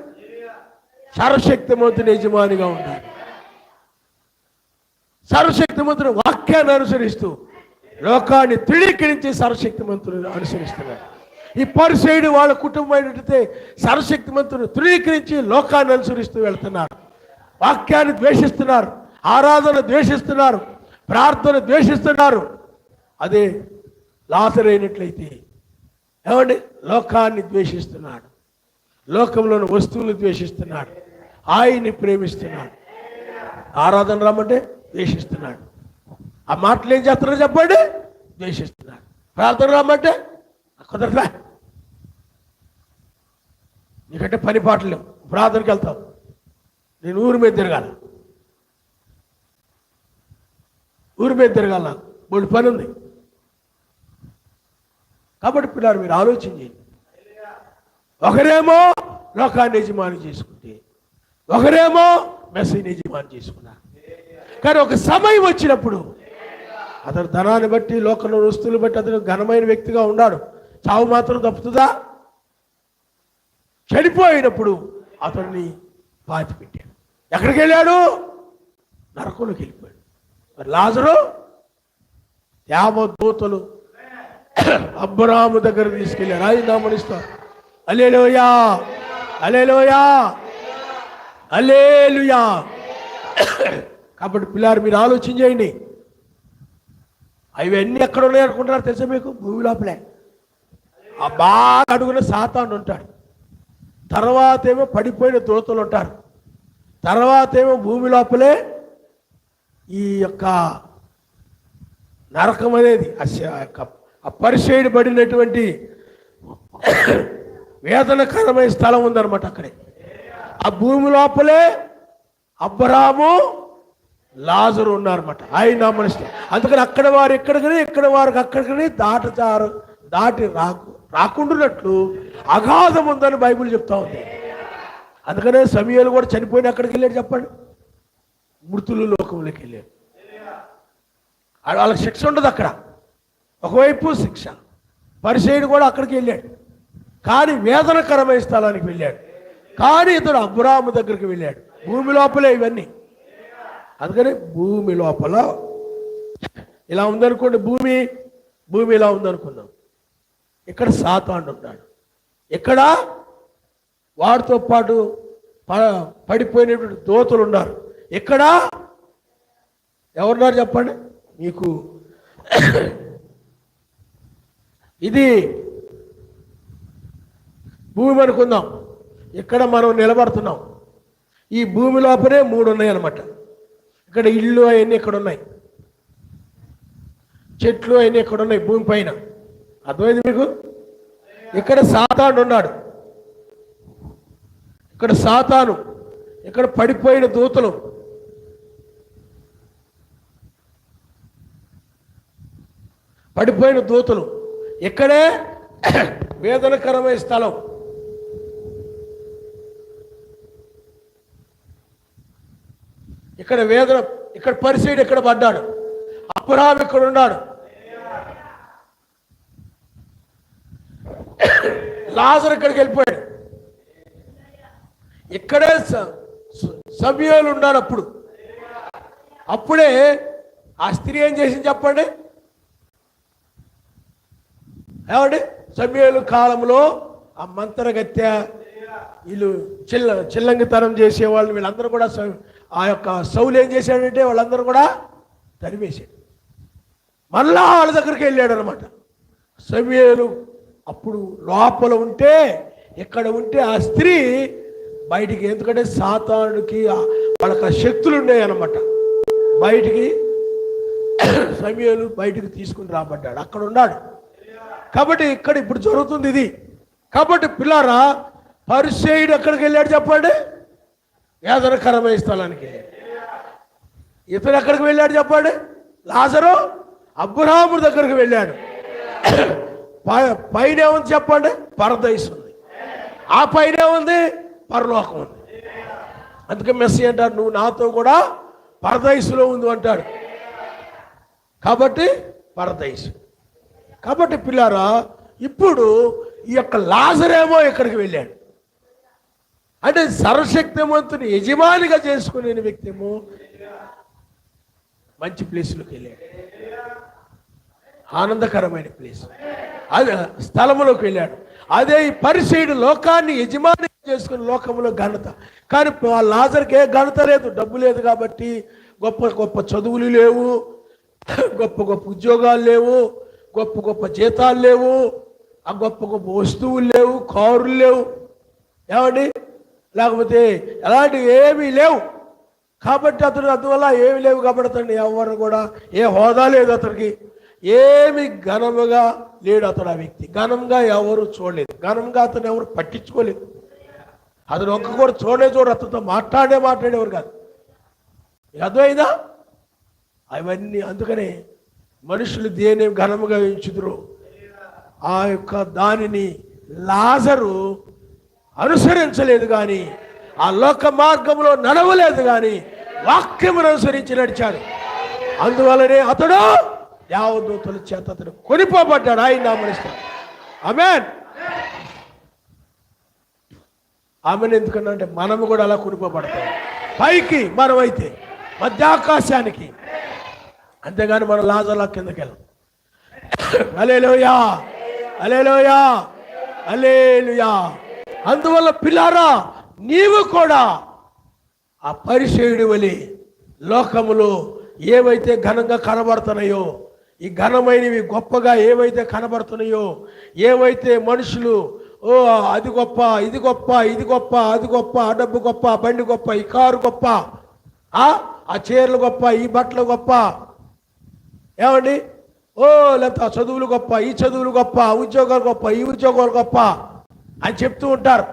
సర్వశక్తిమంతుని యజమానిగా ఉన్నాడు. సర్వశక్తిమంతుని వాక్యాన్ని అనుసరిస్తూ లోకాన్ని తృణీకరించి సర్వశక్తిమంతుని అనుసరిస్తున్నాడు. ఈ పరిసయ్యుడు వాళ్ళ కుటుంబం ఏంటంటే సర్వశక్తిమంతుని తృణీకరించి లోకాన్ని అనుసరిస్తూ వెళ్తున్నారు. వాక్యాన్ని ద్వేషిస్తున్నారు, ఆరాధన ద్వేషిస్తున్నారు, ప్రార్థన ద్వేషిస్తున్నారు. అదే లాజరు అయినట్లయితే ఏమండి? లోకాన్ని ద్వేషిస్తున్నాడు, లోకంలోని వస్తువులు ద్వేషిస్తున్నాడు, ఆయన్ని ప్రేమిస్తున్నాడు. ఆరాధన రమ్మంటే ద్వేషిస్తున్నాడు. ఆ మాటలు ఏం చేస్తున్నారో చెప్పండి? ద్వేషిస్తున్నాడు. ప్రార్థన రమ్మంటే కుదరదా, నీకంటే పని పాటలు లేవు, ప్రార్థనకి వెళ్తావు, నేను ఊరి మీద తిరగాల, నాకు బోల్డ్ పని ఉంది. కాబట్టి పిల్లలు మీరు ఆలోచన చేయండి. ఒకరేమో లోకాన్ని యజమాని చేసుకుంటే, ఒకరేమో మెస్సీని యజమాని చేసుకున్నారు. కానీ ఒక సమయం వచ్చినప్పుడు అతను ధనాన్ని బట్టి, లోకంలో వస్తువులు బట్టి అతను ఘనమైన వ్యక్తిగా ఉన్నాడు. చావు మాత్రం తప్పుతుందా? చనిపోయినప్పుడు అతన్ని పాతి పెట్టాడు. ఎక్కడికి వెళ్ళాడు? నరకంలోకి వెళ్ళిపోయాడు. మరి లాజరు దేవదూతలు అబ్రాహాము దగ్గర తీసుకెళ్ళారు. రాజనామనిస్తారు. హల్లెలూయా, హల్లెలూయా, హల్లెలూయా. కాబట్టి పిల్లలు మీరు ఆలోచన చేయండి. అవన్నీ ఎక్కడ ఉన్నాయి అనుకుంటున్నారు తెలుసా మీకు? భూమి లోపలే. ఆ బాగా అడుగున సాతాను ఉంటాడు, తర్వాత ఏమో పడిపోయిన దూతలు ఉంటారు, తర్వాత ఏమో భూమి లోపలే ఈ యొక్క నరకం అనేది పరిచయబడినటువంటి వేదనకరమైన స్థలం ఉందన్నమాట. అక్కడే ఆ భూమి లోపలే అబ్రాహాము లాజరు ఉన్నారన్నమాట. ఆయన మనిషి. అందుకని అక్కడ వారు ఎక్కడికని, ఇక్కడ వారికి అక్కడికని దాటి రాకుండానట్లు అగాధం ఉందని బైబిల్ చెప్తా ఉంది. అందుకనే సమయాలు కూడా చనిపోయిన అక్కడికి వెళ్ళాడు చెప్పండి, మృతులు లోకంలోకి వెళ్ళాడు. వాళ్ళకి శిక్ష ఉండదు అక్కడ. ఒకవైపు శిక్ష. పరిచయుడు కూడా అక్కడికి వెళ్ళాడు, కానీ వేదనకరమైన స్థలానికి వెళ్ళాడు. కానీ ఇతడు అబ్రాహాము దగ్గరికి వెళ్ళాడు. భూమి లోపలే ఇవన్నీ. అందుకని భూమి లోపల ఇలా ఉందనుకోండి, భూమి ఇలా ఉందనుకుందాం. ఇక్కడ సాతానుడు ఉన్నాడు, ఇక్కడ వాడితో పాటు పడిపోయినటువంటి దోతలు ఉన్నారు. ఇక్కడ ఎవరున్నారు చెప్పండి? మీకు ఇది భూమి అనుకుందాం. ఇక్కడ మనం నిలబడుతున్నాం. ఈ భూమి లోపలే 3 ఉన్నాయి అన్నమాట. ఇక్కడ ఇళ్ళు అవన్నీ ఇక్కడ ఉన్నాయి, చెట్లు అవన్నీ ఇక్కడ ఉన్నాయి భూమి పైన. అర్థమైంది మీకు? ఇక్కడ సాతాను ఉన్నాడు, ఇక్కడ సాతాను, ఇక్కడ పడిపోయిన దూతలు, ఇక్కడే వేదనకరమైన స్థలం. ఇక్కడ వేదన, ఇక్కడ పరిచయుడు ఇక్కడ పడ్డాడు, అబ్రాహాము ఇక్కడ ఉన్నాడు, లాజరు ఇక్కడికి వెళ్ళిపోయాడు. ఇక్కడే సమూయేలు ఉన్నాడు. అప్పుడే ఆ స్త్రీ ఏం చేసింది చెప్పండి? ఏమండి? సమూయేలు కాలంలో ఆ మంత్రగత్య, వీళ్ళు చిల్లంగితనం చేసేవాళ్ళు, వీళ్ళందరూ కూడా ఆ యొక్క సౌలు ఏం చేశాడంటే వాళ్ళందరూ కూడా తరివేశాడు. మళ్ళా వాళ్ళ దగ్గరికి వెళ్ళాడు అనమాట. సమూయేలు అప్పుడు లోపల ఉంటే, ఇక్కడ ఉంటే ఆ స్త్రీ బయటికి, ఎందుకంటే సాతానుడికి వాళ్ళకి శక్తులు ఉన్నాయి అన్నమాట. బయటికి సమూయేలు బయటికి తీసుకుని రాబడ్డాడు, అక్కడ ఉన్నాడు. కాబట్టి ఇక్కడ ఇప్పుడు జరుగుతుంది ఇది. కాబట్టి పిల్లారా, పరిసయ్యుడు ఎక్కడికి వెళ్ళాడు చెప్పండి? వేదనకరమైన స్థలానికి వెళ్ళాడు. ఇతను ఎక్కడికి వెళ్ళాడు చెప్పండి? లాజరు అబ్రాహాము దగ్గరికి వెళ్ళాడు. పైన ఏముంది చెప్పండి? పరదైసు ఉంది. ఆ పైన ఏముంది? పరలోకం ఉంది. అందుకే మెస్సీ అంటారు, నువ్వు నాతో కూడా పరదైసులో ఉంది అంటాడు. కాబట్టి పరదైసు. కాబట్టి పిల్లారా, ఇప్పుడు ఈ యొక్క లాజరేమో ఇక్కడికి వెళ్ళాడు. అంటే సర్వశక్తిమంతుని యజమానిగా చేసుకునే వ్యక్తిమో మంచి ప్లేస్లోకి వెళ్ళాడు. ఆనందకరమైన ప్లేస్, అదే స్థలంలోకి వెళ్ళాడు. అదే ఈ పరిసయ్యుడు లోకాన్ని యజమాని చేసుకుని లోకంలో ఘనత. కానీ లాజర్కి ఏ ఘనత లేదు, డబ్బు లేదు కాబట్టి. గొప్ప గొప్ప చదువులు లేవు, గొప్ప గొప్ప ఉద్యోగాలు లేవు, గొప్ప గొప్ప జీతాలు లేవు, ఆ గొప్ప గొప్ప వస్తువులు లేవు, కారులు లేవు, ఏమండి, లేకపోతే ఎలాంటివి ఏమీ లేవు. కాబట్టి అతను అందువల్ల ఏమి లేవు కాబట్టి అతను ఎవరు కూడా ఏ హోదా లేదు అతనికి, ఏమి ఘనముగా లేడు అతడు. ఆ వ్యక్తి ఘనంగా ఎవరు చూడలేదు, ఘనంగా అతను ఎవరు పట్టించుకోలేదు. అతను ఒక్క కూడా చూడరు, అతనితో మాట్లాడేవారు కాదు. అర్థమైందా? అవన్నీ అందుకనే మనుషులు దేని ఘనముగా ఎంచుదురు ఆ యొక్క దానిని లాజరు అనుసరించలేదు, కానీ ఆ లోక మార్గంలో నడవలేదు, కానీ వాక్యమును అనుసరించి నడిచాడు. అందువల్లనే అతడు దేవదూతల చేత అతడు కొనిపోబడ్డాడు. ఆయన నామనిస్తాడు. ఆమేన్. ఆమెను ఎందుకన్నా అంటే మనము కూడా అలా కొనిపోబడతాం పైకి, మనమైతే మధ్యాకాశానికి. అంతేగాని మనం లాజర్లా కిందకి వెళ్ళం. హల్లెలూయా, హల్లెలూయా, హల్లెలూయా. అందువల్ల పిల్లారా, నీవు కూడా ఆ పరిసయ్యుడి వలె లోకములో ఏవైతే ఘనంగా కనబడుతున్నాయో, ఈ ఘనమైనవి గొప్పగా ఏవైతే కనబడుతున్నాయో, ఏవైతే మనుషులు ఓ అది గొప్ప, ఇది గొప్ప, ఇది గొప్ప, అది గొప్ప, ఆ డబ్బు గొప్ప, ఆ బండి గొప్ప, ఈ కారు గొప్ప, ఆ చీరలు గొప్ప, ఈ బట్టలు గొప్ప, ఏమండి, ఓ లేకపోతే ఆ చదువులు గొప్ప, ఈ చదువులు గొప్ప, ఉద్యోగాలు గొప్ప, ఈ ఉద్యోగాలు గొప్ప అని చెప్తూ ఉంటారు.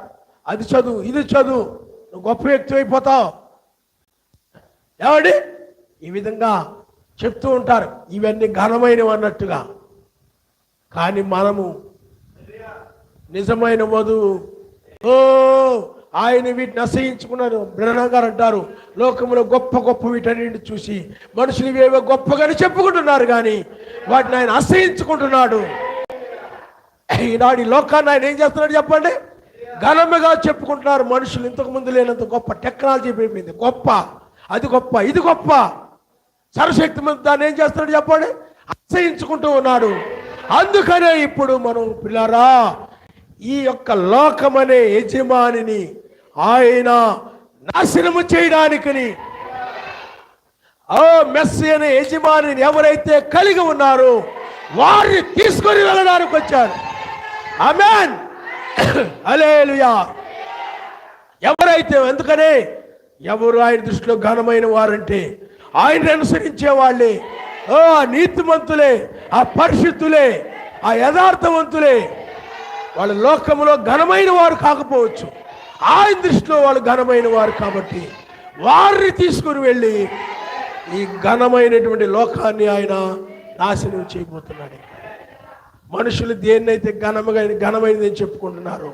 అది చదువు, ఇది చదువు, నువ్వు గొప్ప వ్యక్తి అయిపోతావు, ఏమండి, ఈ విధంగా చెప్తూ ఉంటారు. ఇవన్నీ ఘనమైనవి అన్నట్టుగా. కానీ మనము నిజమైన వధువు, ఓ ఆయన వీటిని అసహించుకున్నారు. బ్రహ్మం గారు అంటారు, లోకంలో గొప్ప గొప్ప వీటన్నింటిని చూసి మనుషులు ఇవేవో గొప్పగానే చెప్పుకుంటున్నారు, కానీ వాటిని ఆయన అసహించుకుంటున్నాడు. ఈనాడు ఈ లోకాన్ని ఆయన ఏం చేస్తున్నాడు చెప్పండి? ఘనముగా చెప్పుకుంటున్నారు మనుషులు. ఇంతకు ముందు లేనంత గొప్ప టెక్నాలజీ అయిపోయింది. గొప్ప, అది గొప్ప, ఇది గొప్ప. సర్వశక్తి మీద దాన్ని ఏం చేస్తున్నాడు చెప్పండి? అసహించుకుంటూ ఉన్నాడు. అందుకనే ఇప్పుడు మనం పిల్లారా, ఈ యొక్క లోకమనే యజమానిని ఆయన నాశనము చేయడానికని, మెస్సీ అనే యజమానిని ఎవరైతే కలిగి ఉన్నారో వారిని తీసుకొని వెళ్ళడానికి వచ్చారు. ఆమేన్, హల్లెలూయా. ఎవరైతే, ఎందుకనే ఎవరు ఆయన దృష్టిలో ఘనమైన వారంటే ఆయన్ని అనుసరించే వాళ్ళే, ఆ నీతిమంతులే, ఆ పరిశుద్ధులే, ఆ యథార్థవంతులే. వాళ్ళు లోకంలో ఘనమైన వారు కాకపోవచ్చు, ఆయన దృష్టిలో వాళ్ళు ఘనమైన వారు. కాబట్టి వారిని తీసుకుని వెళ్ళి ఈ ఘనమైనటువంటి లోకాన్ని ఆయన నాశనం చేయబోతున్నాడు. మనుషులు దేన్నైతే ఘనమైనదని చెప్పుకుంటున్నారో,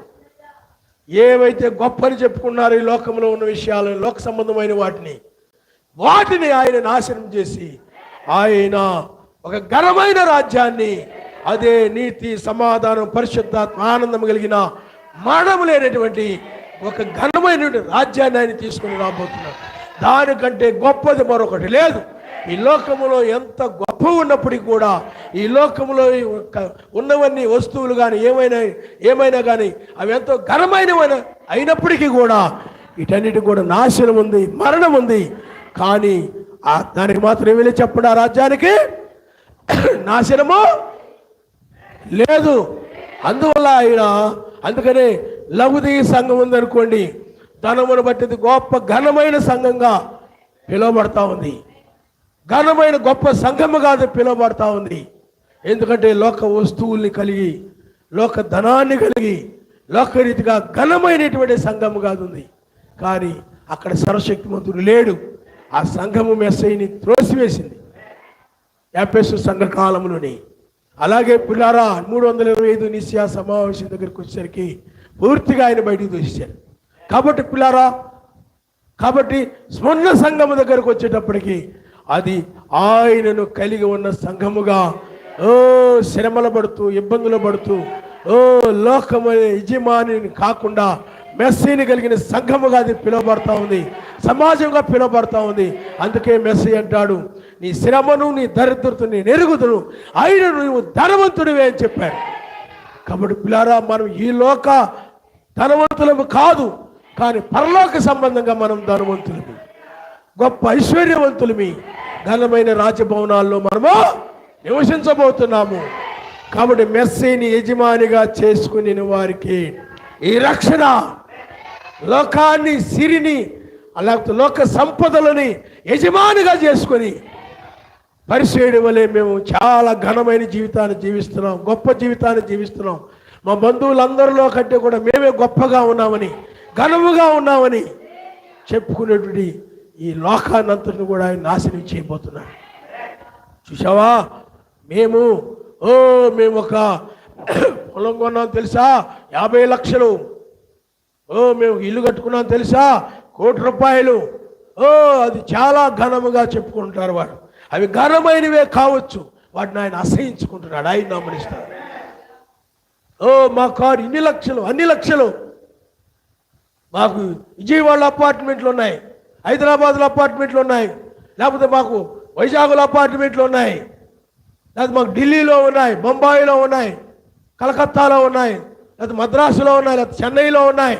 ఏవైతే గొప్పని చెప్పుకున్నారో ఈ లోకంలో ఉన్న విషయాలను, లోక సంబంధమైన వాటిని ఆయన నాశనం చేసి ఆయన ఒక ఘనమైన రాజ్యాన్ని, అదే నీతి, సమాధానం, పరిశుద్ధాత్మ, ఆనందం కలిగిన మరణము లేనటువంటి ఒక ఘనమైనటువంటి రాజ్యాన్ని ఆయన తీసుకుని రాబోతున్నాడు. దానికంటే గొప్పది మరొకటి లేదు. ఈ లోకములో ఎంత గొప్ప ఉన్నప్పటికీ కూడా, ఈ లోకములో ఉన్నవన్నీ వస్తువులు కానీ ఏమైనా కానీ అవి ఎంతో ఘనమైనవైన అయినప్పటికీ కూడా వీటన్నిటి కూడా నాశనం ఉంది, మరణం ఉంది. కానీ దానికి మాత్రం ఏమీ చెప్పండి, ఆ రాజ్యానికి నాశనము లేదు. అందువల్ల ఆయన, అందుకనే లవుదీయ సంఘం ఉందనుకోండి, ధనమును బట్టి గొప్ప ఘనమైన సంఘంగా పిలువబడతా ఉంది. ఘనమైన గొప్ప సంఘముగా అది పిలువబడతా ఉంది. ఎందుకంటే లోక వస్తువుల్ని కలిగి, లోక ధనాన్ని కలిగి, లోకరీతిగా ఘనమైనటువంటి సంఘము కాదు ఉంది. కానీ అక్కడ సర్వశక్తిమంతుడు లేడు. ఆ సంఘము మెస్సయ్యని త్రోసివేసింది ఎఫెసు సంఘ కాలంలోని. అలాగే పిల్లారా 325 నిసియా సమావేశం దగ్గరికి వచ్చేసరికి పూర్తిగా ఆయన బయటికి తోసేశారు. కాబట్టి పిల్లారా, కాబట్టి స్వర్ణ సంఘము దగ్గరకు వచ్చేటప్పటికి అది ఆయనను కలిగి ఉన్న సంఘముగా శ్రమలు పడుతూ ఇబ్బందులు పడుతూ లోకమనే యజమానిని కాకుండా మెస్సీని కలిగిన సంఘముగా అది పిలువబడతా ఉంది, సమాజంగా పిలువబడతా ఉంది. అందుకే మెస్సీ అంటాడు, నీ శ్రమను నీ దరిద్రతను నేను ఎరుగుదును, ఆయన నువ్వు ధనవంతుడివే అని చెప్పారు. కాబట్టి పిల్లారా, మనం ఈ లోక ధనవంతులము కాదు, కానీ పరలోక సంబంధంగా మనం ధనవంతులమి, గొప్ప ఐశ్వర్యవంతులమి, ఘనమైన రాజభవనాల్లో మనము నివసించబోతున్నాము. కాబట్టి మెస్సీని యజమానిగా చేసుకుని వారికి ఈ రక్షణ, లోకాన్ని, సిరిని, లేకపోతే లోక సంపదలని యజమానిగా చేసుకొని పరిసేయుడి వలె మేము చాలా ఘనమైన జీవితాన్ని జీవిస్తున్నాం, గొప్ప జీవితాన్ని జీవిస్తున్నాం. మా బంధువులందరిలో కంటే కూడా మేమే గొప్పగా ఉన్నామని, ఘనముగా ఉన్నామని చెప్పుకునేటువంటి ఈ లోకాన్నంతటిని కూడా ఆయన నాశనం చేయబోతున్నాడు. చూసావా, మేము ఒక పొలం కొన్నాం తెలుసా, 50 లక్షలు. మేము ఇల్లు కట్టుకున్నాం తెలుసా, 1 కోటి రూపాయలు. అది చాలా ఘనముగా చెప్పుకుంటారు వాడు. అవి ఘనమైనవే కావచ్చు, వాటిని ఆయన అసహించుకుంటున్నాడు, ఆయన నమ్మనిస్తాడు. మా కారు ఇన్ని లక్షలు, అన్ని లక్షలు. మాకు విజయవాడలో అపార్ట్మెంట్లు ఉన్నాయి, హైదరాబాద్లో అపార్ట్మెంట్లు ఉన్నాయి, లేకపోతే మాకు వైజాగ్లో అపార్ట్మెంట్లు ఉన్నాయి, లేకపోతే మాకు ఢిల్లీలో ఉన్నాయి, బొంబాయిలో ఉన్నాయి, కలకత్తాలో ఉన్నాయి, లేకపోతే మద్రాసులో ఉన్నాయి, లేకపోతే చెన్నైలో ఉన్నాయి.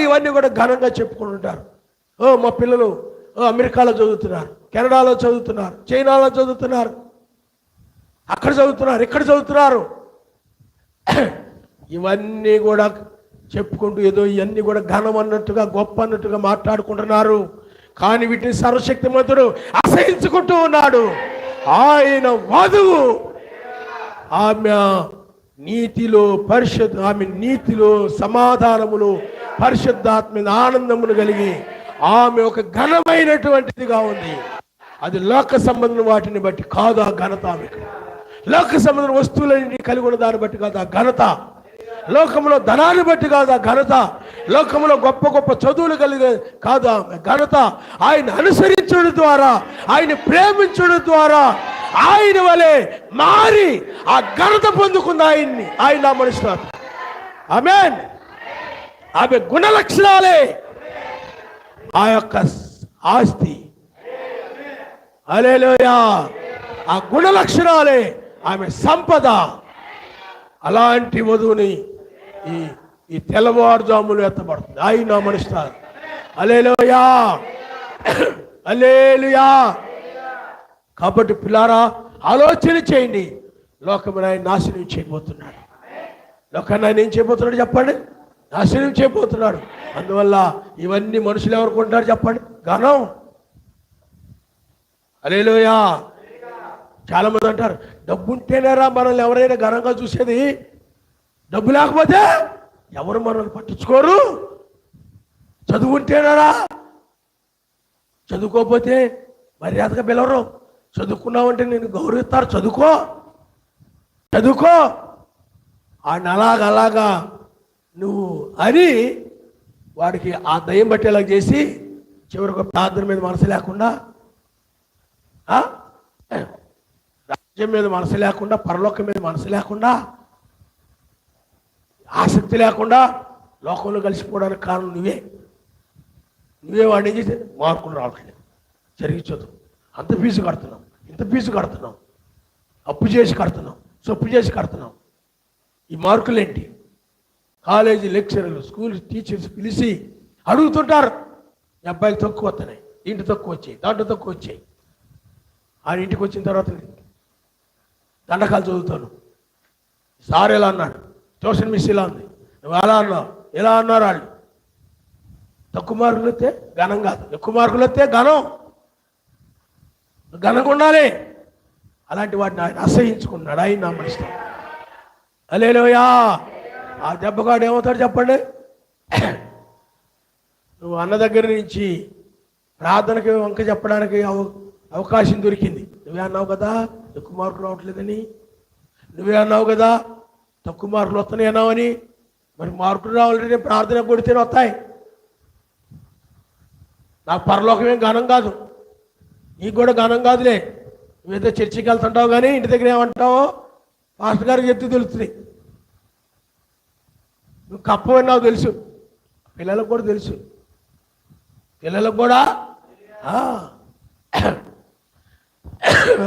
ఇవన్నీ కూడా ఘనంగా చెప్పుకుంటుంటారు. మా పిల్లలు అమెరికాలో చదువుతున్నారు, కెనడాలో చదువుతున్నారు, చైనాలో చదువుతున్నారు, అక్కడ చదువుతున్నారు, ఇక్కడ చదువుతున్నారు. ఇవన్నీ కూడా చెప్పుకుంటూ ఏదో ఇవన్నీ కూడా ఘనం అన్నట్టుగా, గొప్ప అన్నట్టుగా మాట్లాడుకుంటున్నారు. కానీ వీటిని సర్వశక్తిమంతుడు అసహించుకుంటూ ఉన్నాడు. ఆయన వధువు ఆమె నీతిలో ఆమె నీతిలో, సమాధానములో, పరిశుద్ధాత్మ ఆనందమును కలిగి ఆమె ఒక ఘనమైనటువంటిదిగా ఉంది. అది లోక సంబంధం వాటిని బట్టి కాదు ఆ ఘనత. ఆమెకు లోక సంబంధం వస్తువులన్నీ కలిగి ఉన్న దాన్ని బట్టి కాదు ఆ ఘనత. లోకంలో ధనాన్ని బట్టి కాదు ఆ ఘనత. లోకంలో గొప్ప గొప్ప చదువులు కలిగే కాదు ఆ ఘనత. ఆయన అనుసరించడం ద్వారా, ఆయన ప్రేమించడం ద్వారా ఆయన వలె మారి ఆ ఘనత పొందుకుంది. ఆయన మనుషులు. ఆమేన్. ఆమె గుణ లక్షణాలే ఆ యొక్క ఆస్తి. హల్లెలూయా. ఆ గుణ లక్షణాలే ఆమె సంపద. అలాంటి వధువుని ఈ తెల్లవారుజాములు ఎత్తబడుతుంది. ఆయన మనుషులు. హల్లెలూయా, హల్లెలూయా. కాబట్టి పిల్లారా, ఆలోచన చేయండి. లోకమును ఆయన నాశనం చేయబోతున్నాడు. లోకాన్ని ఆయన ఏం చేయబోతున్నాడు చెప్పండి? నాశనం చేయబోతున్నాడు. అందువల్ల ఇవన్నీ మనుషులు ఎవరు కొంటారు చెప్పండి? ఘనం. హల్లెలూయా. చాలా మంది అంటారు, డబ్బు ఉంటేనేరా మనల్ని ఎవరైనా ఘనంగా చూసేది, డబ్బు లేకపోతే ఎవరు మనల్ని పట్టించుకోరు. చదువు ఉంటేనేరా, చదువుకోకపోతే మర్యాదగా పిలవరు. చదువుకున్నావంటే నేను గౌరవిస్తారు. చదువుకో ఆయన అలాగా నువ్వు అని వాడికి ఆ దయ్యం బట్టేలా చేసి చివరికి ప్రార్థన మీద మనసు లేకుండా, రాజ్యం మీద మనసు లేకుండా, పరలోకం మీద మనసు లేకుండా, ఆసక్తి లేకుండా లోకంలో కలిసిపోవడానికి కారణం నువ్వే వాడిని చేసి మార్కులు రావట్లేదు. సరిగ్గా చదువు, అంత ఫీజు కడుతున్నాం, ఇంత ఫీజు కడుతున్నాం, అప్పు చేసి కడుతున్నాం, సొప్పు చేసి కడుతున్నాం. ఈ మార్కులేంటి? కాలేజీ లెక్చరర్లు, స్కూల్ టీచర్స్ పిలిచి అడుగుతుంటారు, ఈ అబ్బాయికి తక్కువ వస్తున్నాయి, ఇంటి తక్కువ వచ్చాయి, దాంట్లో తక్కువ వచ్చాయి. ఆయన ఇంటికి వచ్చిన తర్వాత దండకాలు చదువుతాను. సార్ ఎలా అన్నాడు, ట్యూషన్ మిస్ ఇలా ఉంది, నువ్వు ఎలా అన్నావు, ఎలా అన్నారు వాళ్ళు. తక్కువ మార్కులు వస్తే ఘనం కాదు, ఎక్కువ మార్కులు వస్తే ఘనంగా ఉండాలి. అలాంటి వాటిని ఆయన అసహించుకున్నాడు. ఆయన నమ్మనిస్తాడు. హల్లెలూయా. ఆ దెబ్బకాడు ఏమవుతాడు చెప్పండి? నువ్వు అన్న దగ్గర నుంచి ప్రార్థనకి వంక చెప్పడానికి అవకాశం దొరికింది. నువ్వే అన్నావు కదా తక్కువ మార్కులు రావట్లేదని, నువ్వే అన్నావు కదా తక్కువ మార్కులు వస్తున్నాయి అన్నావని. మరి మార్కులు రావాలంటే ప్రార్థన కొడితేనే వస్తాయి. నాకు పరలోకం ఏం ఘనం కాదు, నీకు కూడా ఘనం కాదులే. నువ్వేదో చర్చికి వెళ్తుంటావు కానీ ఇంటి దగ్గర ఏమంటావో పాస్టర్ గారికి చెప్తే తెలుస్తుంది. నువ్వు కప్పవని నాకు తెలుసు, పిల్లలకు కూడా తెలుసు, పిల్లలకు కూడా.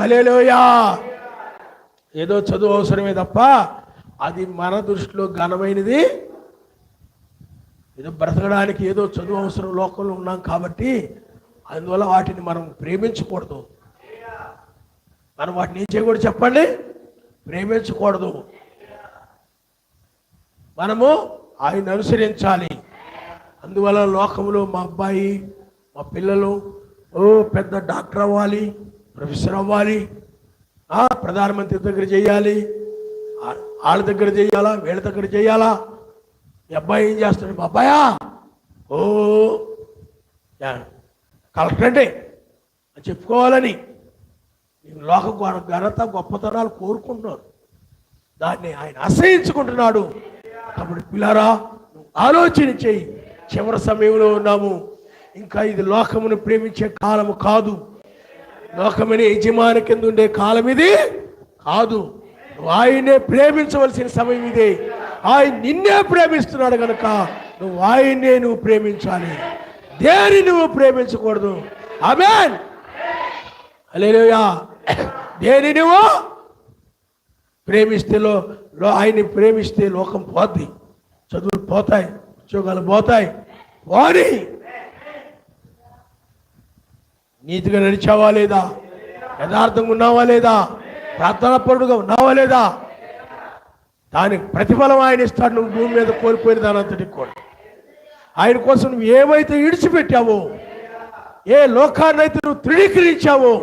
హల్లెలూయా. ఏదో చదువు అవసరమే తప్ప అది మన దృష్టిలో ఘనమైనది. ఏదో బ్రతకడానికి ఏదో చదువు అవసరం లోకంలో ఉన్నాం కాబట్టి అందువల్ల వాటిని మనం ప్రేమించకూడదు. మనం వాటిని ఏం చేయకూడదు చెప్పండి? ప్రేమించకూడదు. మనము ఆయన అనుసరించాలి. అందువల్ల లోకంలో మా అబ్బాయి మా పిల్లలు పెద్ద డాక్టర్ అవ్వాలి, ప్రొఫెసర్ అవ్వాలి, ప్రధానమంత్రి దగ్గర చేయాలి, వాళ్ళ దగ్గర చేయాలా, వీళ్ళ దగ్గర చేయాలా. ఈ అబ్బాయి ఏం చేస్తాడు? మా అబ్బాయా కలెక్టర్ అంటే అని చెప్పుకోవాలని లోక ఘనత గొప్పతనాలు కోరుకుంటున్నారు. దాన్ని ఆయన అసహించుకుంటున్నాడు. కాబట్టి పిల్లారా నువ్వు ఆలోచన చేయి. చివరి సమయంలో ఉన్నాము. ఇంకా ఇది లోకమును ప్రేమించే కాలము కాదు. లోకమనే యజమాని కింద ఉండే కాలం ఇది కాదు. నువ్వు ఆయన్నే ప్రేమించవలసిన సమయం ఇదే. ఆయన నిన్నే ప్రేమిస్తున్నాడు కనుక నువ్వు ఆయన్నే ప్రేమించాలి. దేని నువ్వు ప్రేమించకూడదు. ఆమేన్. హల్లెలూయా. దేని నువ్వు ప్రేమిస్తే ఆయన్ని ప్రేమిస్తే లోకం పోద్ది, చదువులు పోతాయి, ఉద్యోగాలు పోతాయి. వారి నీతిగా నడిచావా లేదా, యథార్థంగా ఉన్నావా లేదా, ప్రార్థనాపరుడుగా ఉన్నావా లేదా, దానికి ప్రతిఫలం ఆయన ఇస్తాడు. నువ్వు భూమి మీద కోల్పోయిన దాని అంతటికి కూడా ఆయన కోసం నువ్వు ఏవైతే విడిచిపెట్టావో, ఏ లోకాన్ని అయితే నువ్వు తృణీకరించావో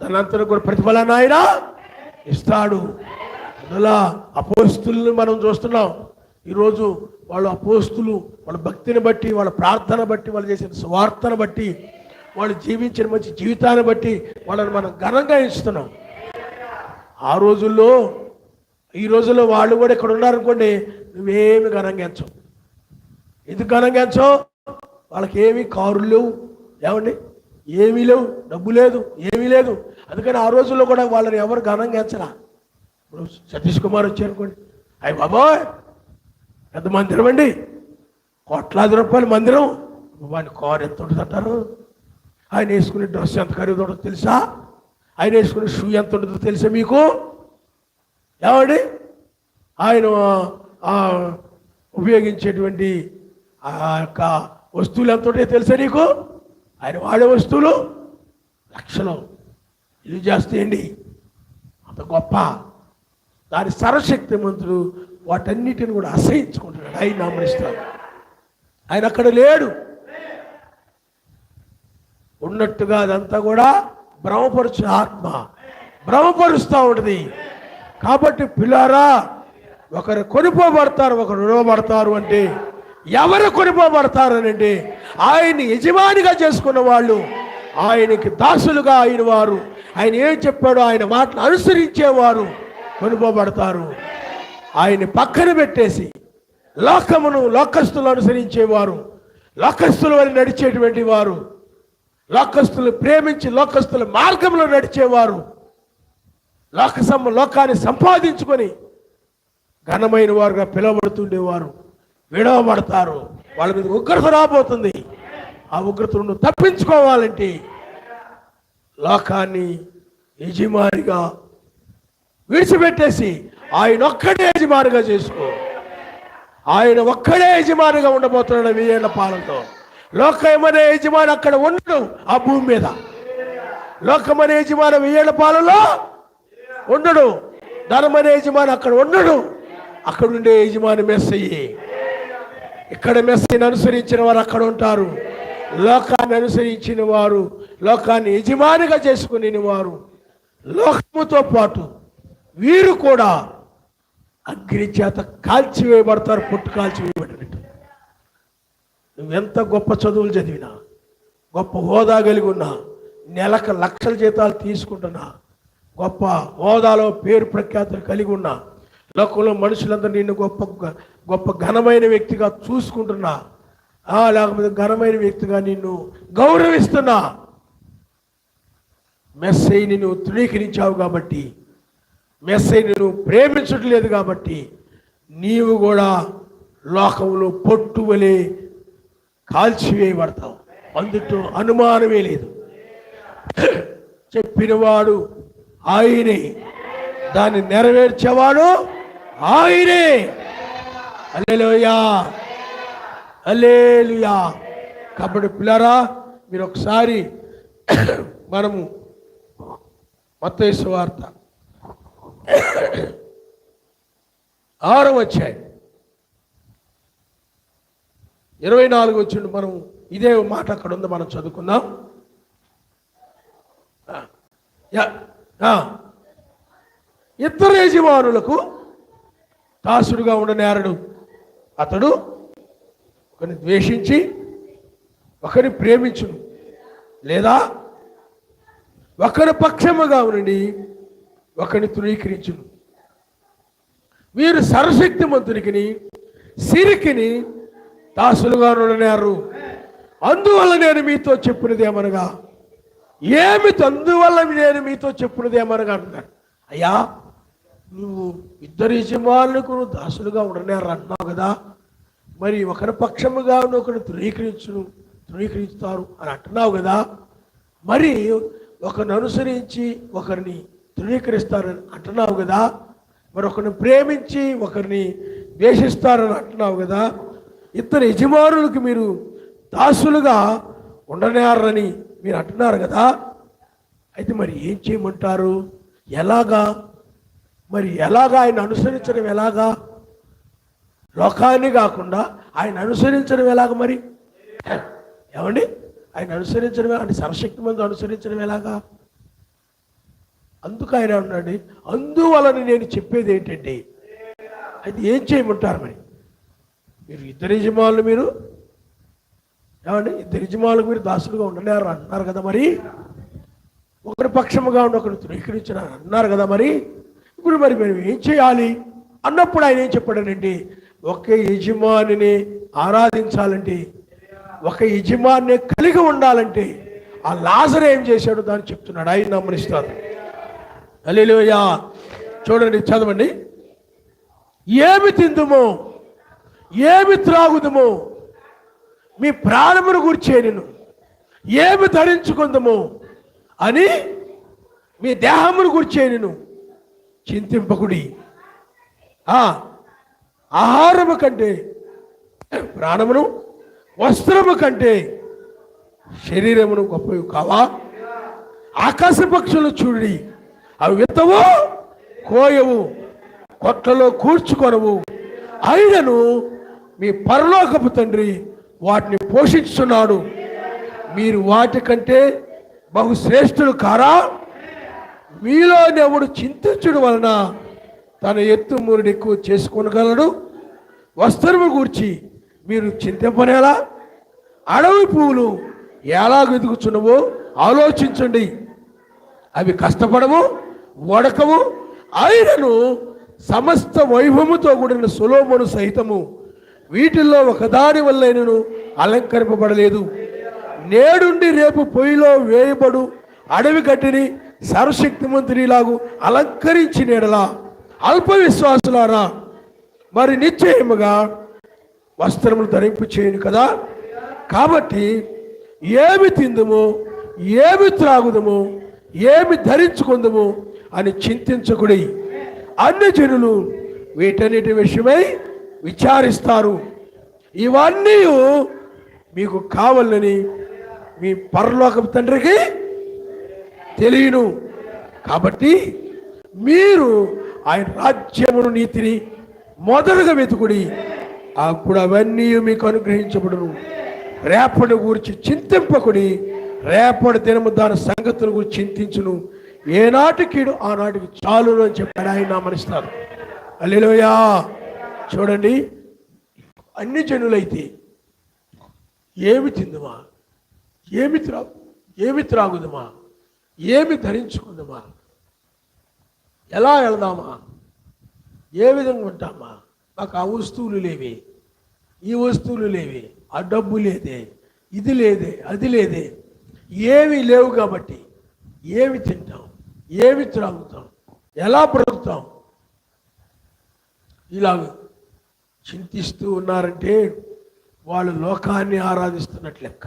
దాని అంతటి కూడా ప్రతిఫలాన్ని ఆయన ఇస్తాడు. అందులో అపోస్తులను మనం చూస్తున్నాం. ఈరోజు వాళ్ళు అపోస్తులు వాళ్ళ భక్తిని బట్టి, వాళ్ళ ప్రార్థన బట్టి, వాళ్ళు చేసిన స్వార్థను బట్టి, వాళ్ళు జీవించిన మంచి జీవితాన్ని బట్టి వాళ్ళని మనం ఘనంగా ఇస్తున్నాం. ఆ రోజుల్లో ఈ రోజుల్లో వాళ్ళు కూడా ఇక్కడ ఉన్నారనుకోండి, నువ్వేమి ఘనంగా ఎంచవు. ఎందుకు ఘనంగా ఎంచవు? వాళ్ళకి ఏమీ కారులు లేవు, ఏమండి ఏమీ లేవు, డబ్బు లేదు, ఏమీ లేదు. అందుకని ఆ రోజుల్లో కూడా వాళ్ళని ఎవరు ఘనంగా ఎంచరా. ఇప్పుడు సతీష్ కుమార్ వచ్చారనుకోండి, అయ్యి బాబోయ్ పెద్ద మందిరం అండి, కోట్లాది రూపాయల మందిరం, వాడిని కారు ఎంత ఉంటుంది అంటారు. ఆయన వేసుకునే డ్రెస్ ఎంత ఖరీదు ఉంటుందో తెలుసా? ఆయన వేసుకునే షూ ఎంత ఉంటుందో తెలుసా మీకు? ఏమండి ఆయన ఉపయోగించేటువంటి ఆ యొక్క వస్తువులు ఎంత ఉంటాయో తెలుసా నీకు? ఆయన వాడే వస్తువులు లక్షలు ఇల్లు చేస్తాయండి, అంత గొప్ప. దాని సర్వశక్తిమంతుడు వాటన్నిటిని కూడా అసహించుకుంటున్నాడు. ఆయన నామనిస్తాడు. ఆయన అక్కడ లేడు. ఉన్నట్టుగా అదంతా కూడా భ్రమపరుచు ఆత్మ భ్రమపరుస్తూ ఉంటుంది. కాబట్టి పిల్లారా, ఒకరు కొనిపోబడతారు, ఒకరు విడవబడతారు. అంటే ఎవరు కొనిపోబడతారు అని అంటే ఆయన్ని యజమానిగా చేసుకున్న వాళ్ళు, ఆయనకి దాసులుగా అయిన వారు, ఆయన ఏం చెప్పాడో ఆయన మాటలు అనుసరించేవారు కొనిపోబడతారు. ఆయన్ని పక్కన పెట్టేసి లోకమును లోకస్తులు అనుసరించేవారు, లోకస్తుల వల్ల నడిచేటువంటి వారు, లోకస్తులు ప్రేమించి లోకస్తుల మార్గంలో నడిచేవారు, లోకాన్ని సంపాదించుకొని ఘనమైన వారుగా పిలువబడుతుండేవారు విడవబడతారు. వాళ్ళ మీద ఉగ్రత రాబోతుంది. ఆ ఉగ్రతను తప్పించుకోవాలంటే లోకాన్ని యజమానిగా విడిచిపెట్టేసి ఆయన ఒక్కడే యజమానిగా చేసుకో. ఆయన ఒక్కడే యజమానిగా ఉండబోతున్నాడు 1000 ఏళ్ల పాలనలో. లోకమనే యజమాని అక్కడ ఉండడు. ఆ భూమి మీద లోకమనే యజమాని 1000 ఏళ్ల పాలనలో ఉండడు. ధనమనే యజమాని అక్కడ ఉండడు. అక్కడ ఉండే యజమాని మెస్సయ్యే. ఇక్కడ మెస్సయ్యను అనుసరించిన వారు అక్కడ ఉంటారు. లోకాన్ని అనుసరించిన వారు, లోకాన్ని యజమానిగా చేసుకునే వారు, లోకముతో పాటు వీరు కూడా అగ్ని చేత కాల్చివేయబడతారు, పొట్టు కాల్చివేయబడినట్టు. నువ్వెంత గొప్ప చదువులు చదివినా, గొప్ప హోదా కలిగి ఉన్నా, నెలకు లక్షల జీతాలు తీసుకుంటున్నా, గొప్ప హోదాలో పేరు ప్రఖ్యాతులు కలిగి ఉన్నా, లోకంలో మనుషులందరూ నిన్ను గొప్ప గొప్ప ఘనమైన వ్యక్తిగా చూసుకుంటున్నా, లేకపోతే ఘనమైన వ్యక్తిగా నిన్ను గౌరవిస్తున్నా, మెస్సైని నువ్వు తృణీకరించావు కాబట్టి, మెస్సైని నువ్వు ప్రేమించట్లేదు కాబట్టి నీవు కూడా లోకంలో పొట్టు వలె కాల్చివేయబడతావు. అందులో అనుమానమే లేదు. చెప్పినవాడు ఆయనే, దాన్ని నెరవేర్చేవాడు ఆయనే. హల్లెలూయా, హల్లెలూయా. కాబట్టి పిల్లరా, మీరు ఒకసారి మనము మత్తయి సువార్త 6వ అధ్యాయం 24 వచ్చిండు. మనం ఇదే మాట అక్కడ ఉంది, మనం చదువుకుందాం. ఇద్దరు యజమానులకు దాసుడుగా ఉండనేరడు. అతడు ఒకరిని ద్వేషించి ఒకరిని ప్రేమించును, లేదా ఒకరి పక్షముగా ఉండి ఒకరిని తృణీకరించును. వీరు సర్వశక్తిమంతునికి సిరికిని దాసులుగా ఉండనేరు. అందువల్ల నేను మీతో చెప్పినదేమనగా, అందువల్ల నేను మీతో చెప్పినదేమనగా అంటున్నాడు. అయ్యా, నువ్వు ఇద్దరు యజమానులకు దాసులుగా ఉండనేరు అంటున్నావు కదా, మరి ఒకరి పక్షముగా ఒకరిని తృణీకరిస్తారు అని అంటున్నావు కదా, మరి ఒకరిని అనుసరించి ఒకరిని తృణీకరిస్తారని అంటున్నావు కదా, మరి ఒకరిని ప్రేమించి ఒకరిని ద్వేషిస్తారని అంటున్నావు కదా, ఇద్దరు యజమానులకు మీరు దాసులుగా ఉండనేరని మీరు అంటున్నారు కదా, అయితే మరి ఏం చేయమంటారు? ఎలాగా? మరి ఎలాగా ఆయన అనుసరించడం ఎలాగా? లోకాన్ని కాకుండా ఆయన అనుసరించడం ఎలాగ? మరి ఏమండి, ఆయన అనుసరించడం అంటే సర్వశక్తి మందు అనుసరించడం ఎలాగా? అందుకు ఆయన అన్నాడు, అందువలన నేను చెప్పేది ఏంటంటే, అయితే ఏం చేయమంటారు? మరి మీరు ఇద్దరు యజమానులు, మీరు ఏమండి ఇద్దరు యజమానులకు మీరు దాసులుగా ఉండలేరు అంటున్నారు కదా, మరి ఒకరి పక్షముగా ఉండి ఒకరు తృణీకరించిన అన్నారు కదా, మరి ఇప్పుడు మరి మేము ఏం చేయాలి అన్నప్పుడు ఆయన ఏం చెప్పాడనండి, ఒక యజమానిని ఆరాధించాలంటే, ఒక యజమాని కలిగి ఉండాలంటే ఆ లాజరు ఏం చేశాడు దాన్ని చెప్తున్నాడు. ఆయన నమ్మనిస్తారు. హల్లెలూయా. చూడండి, చదవండి. ఏమి తిందుమో ఏమి త్రాగుదమో మీ ప్రాణమును గూర్చే నేను, ఏమి ధరించుకుందమో అని మీ దేహమును గూర్చే నేను చింతింపకుడి. ఆహారము కంటే ప్రాణమును, వస్త్రము కంటే శరీరమును గొప్పవి కావా? ఆకాశ పక్షులు చూడి, అవి విత్తవు, కోయవు, కొట్లలో కూర్చుకొనవు, అయినను మీ పరలోకపు తండ్రి వాటిని పోషించున్నాడు. మీరు వాటికంటే బహుశ్రేష్ఠులు కారా? మీలో ఎవడు చింతించడం వలన తన ఎత్తు మూరుడు ఎక్కువ చేసుకోగలడు. వస్త్రము గూర్చి మీరు చింతింపనేలా? అడవి పువ్వులు ఎలా వెతుకుచున్నవో ఆలోచించండి. అవి కష్టపడవు, వడకవు, అయినను సమస్త వైభవముతో కూడిన సొలొమోను సహితము వీటిల్లో ఒకదాని వల్ల నేను అలంకరింపబడలేదు. నేడుండి రేపు పొయ్యిలో వేయబడు అడవి గడ్డిని సర్వశక్తిమంతునిలాగు అలంకరించినలా అల్ప విశ్వాసులారా, మరి నిశ్చయముగా వస్త్రములు ధరింపు చేయను కదా. కాబట్టి ఏమి తిందుమో, ఏమి త్రాగుదమో, ఏమి ధరించుకుందమో అని చింతించకుడి. అన్ని జనులు వీటన్నిటి విషయమై విచారిస్తారు. ఇవన్నీ మీకు కావాలని మీ పరలోకపు తండ్రికి తెలియను. కాబట్టి మీరు ఆయన రాజ్యమును, నీతిని మొదలుగా వెతుకుడి, అప్పుడు అవన్నీ మీకు అనుగ్రహించబడును. రేపటి గురించి చింతింపకుడి, రేపటి దినము దాని సంగతుల గురించి చింతించును. ఏనాటికి ఆనాటికి చాలును అని చెప్పాడు ఆయన. మనిస్తారు. హల్లెలూయా. చూడండి, అన్ని జనులైతే ఏమి తిందుమా, ఏమి త్రాగుదుమా, ఏమి ధరించుకుందామా, ఎలా వెళదామా, ఏ విధంగా ఉంటామా, మాకు ఆ వస్తువులు లేవే, ఈ వస్తువులు లేవే, ఆ డబ్బు లేదే, ఇది లేదే, అది లేదే, ఏమి లేవు కాబట్టి ఏమి తింటాం, ఏమి త్రాగుతాం, ఎలా బ్రతుకుతాం, ఇలా చింతిస్తూ ఉన్నారంటే వాళ్ళు లోకాన్ని ఆరాధిస్తున్నట్లు లెక్క.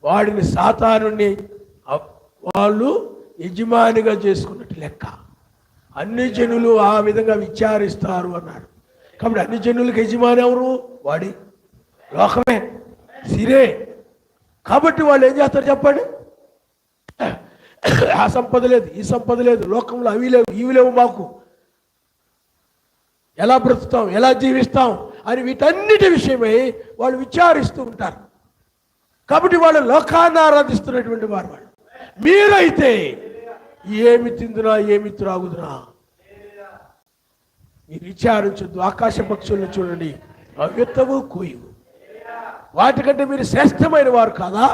వాడిని సాతానుని వాళ్ళు యజమానిగా చేసుకున్నట్టు లెక్క. అన్ని జనులు ఆ విధంగా విచారిస్తారు అన్నాడు. కాబట్టి అన్ని జనులకు యజమాని ఎవరు? వాడి లోకమే, సిరే. కాబట్టి వాళ్ళు ఏం చేస్తారు చెప్పండి? ఆ సంపద లేదు, ఈ సంపద లేదు, లోకంలో అవి లేవు, ఇవి లేవు, మాకు ఎలా బ్రతుకుతాం, ఎలా జీవిస్తాం అని వీటన్నిటి విషయమై వాళ్ళు విచారిస్తూ ఉంటారు. కాబట్టి వాళ్ళు లోకాన్ని ఆరాధిస్తున్నటువంటి వారు. వాళ్ళు మీరైతే ఏమి తిందునా, ఏమి త్రాగుదునా మీరు విచారించొద్దు. ఆకాశ పక్షులను చూడండి, అవ్యత్తవు కోయు, వాటికంటే మీరు శ్రేష్టమైన వారు కాదా?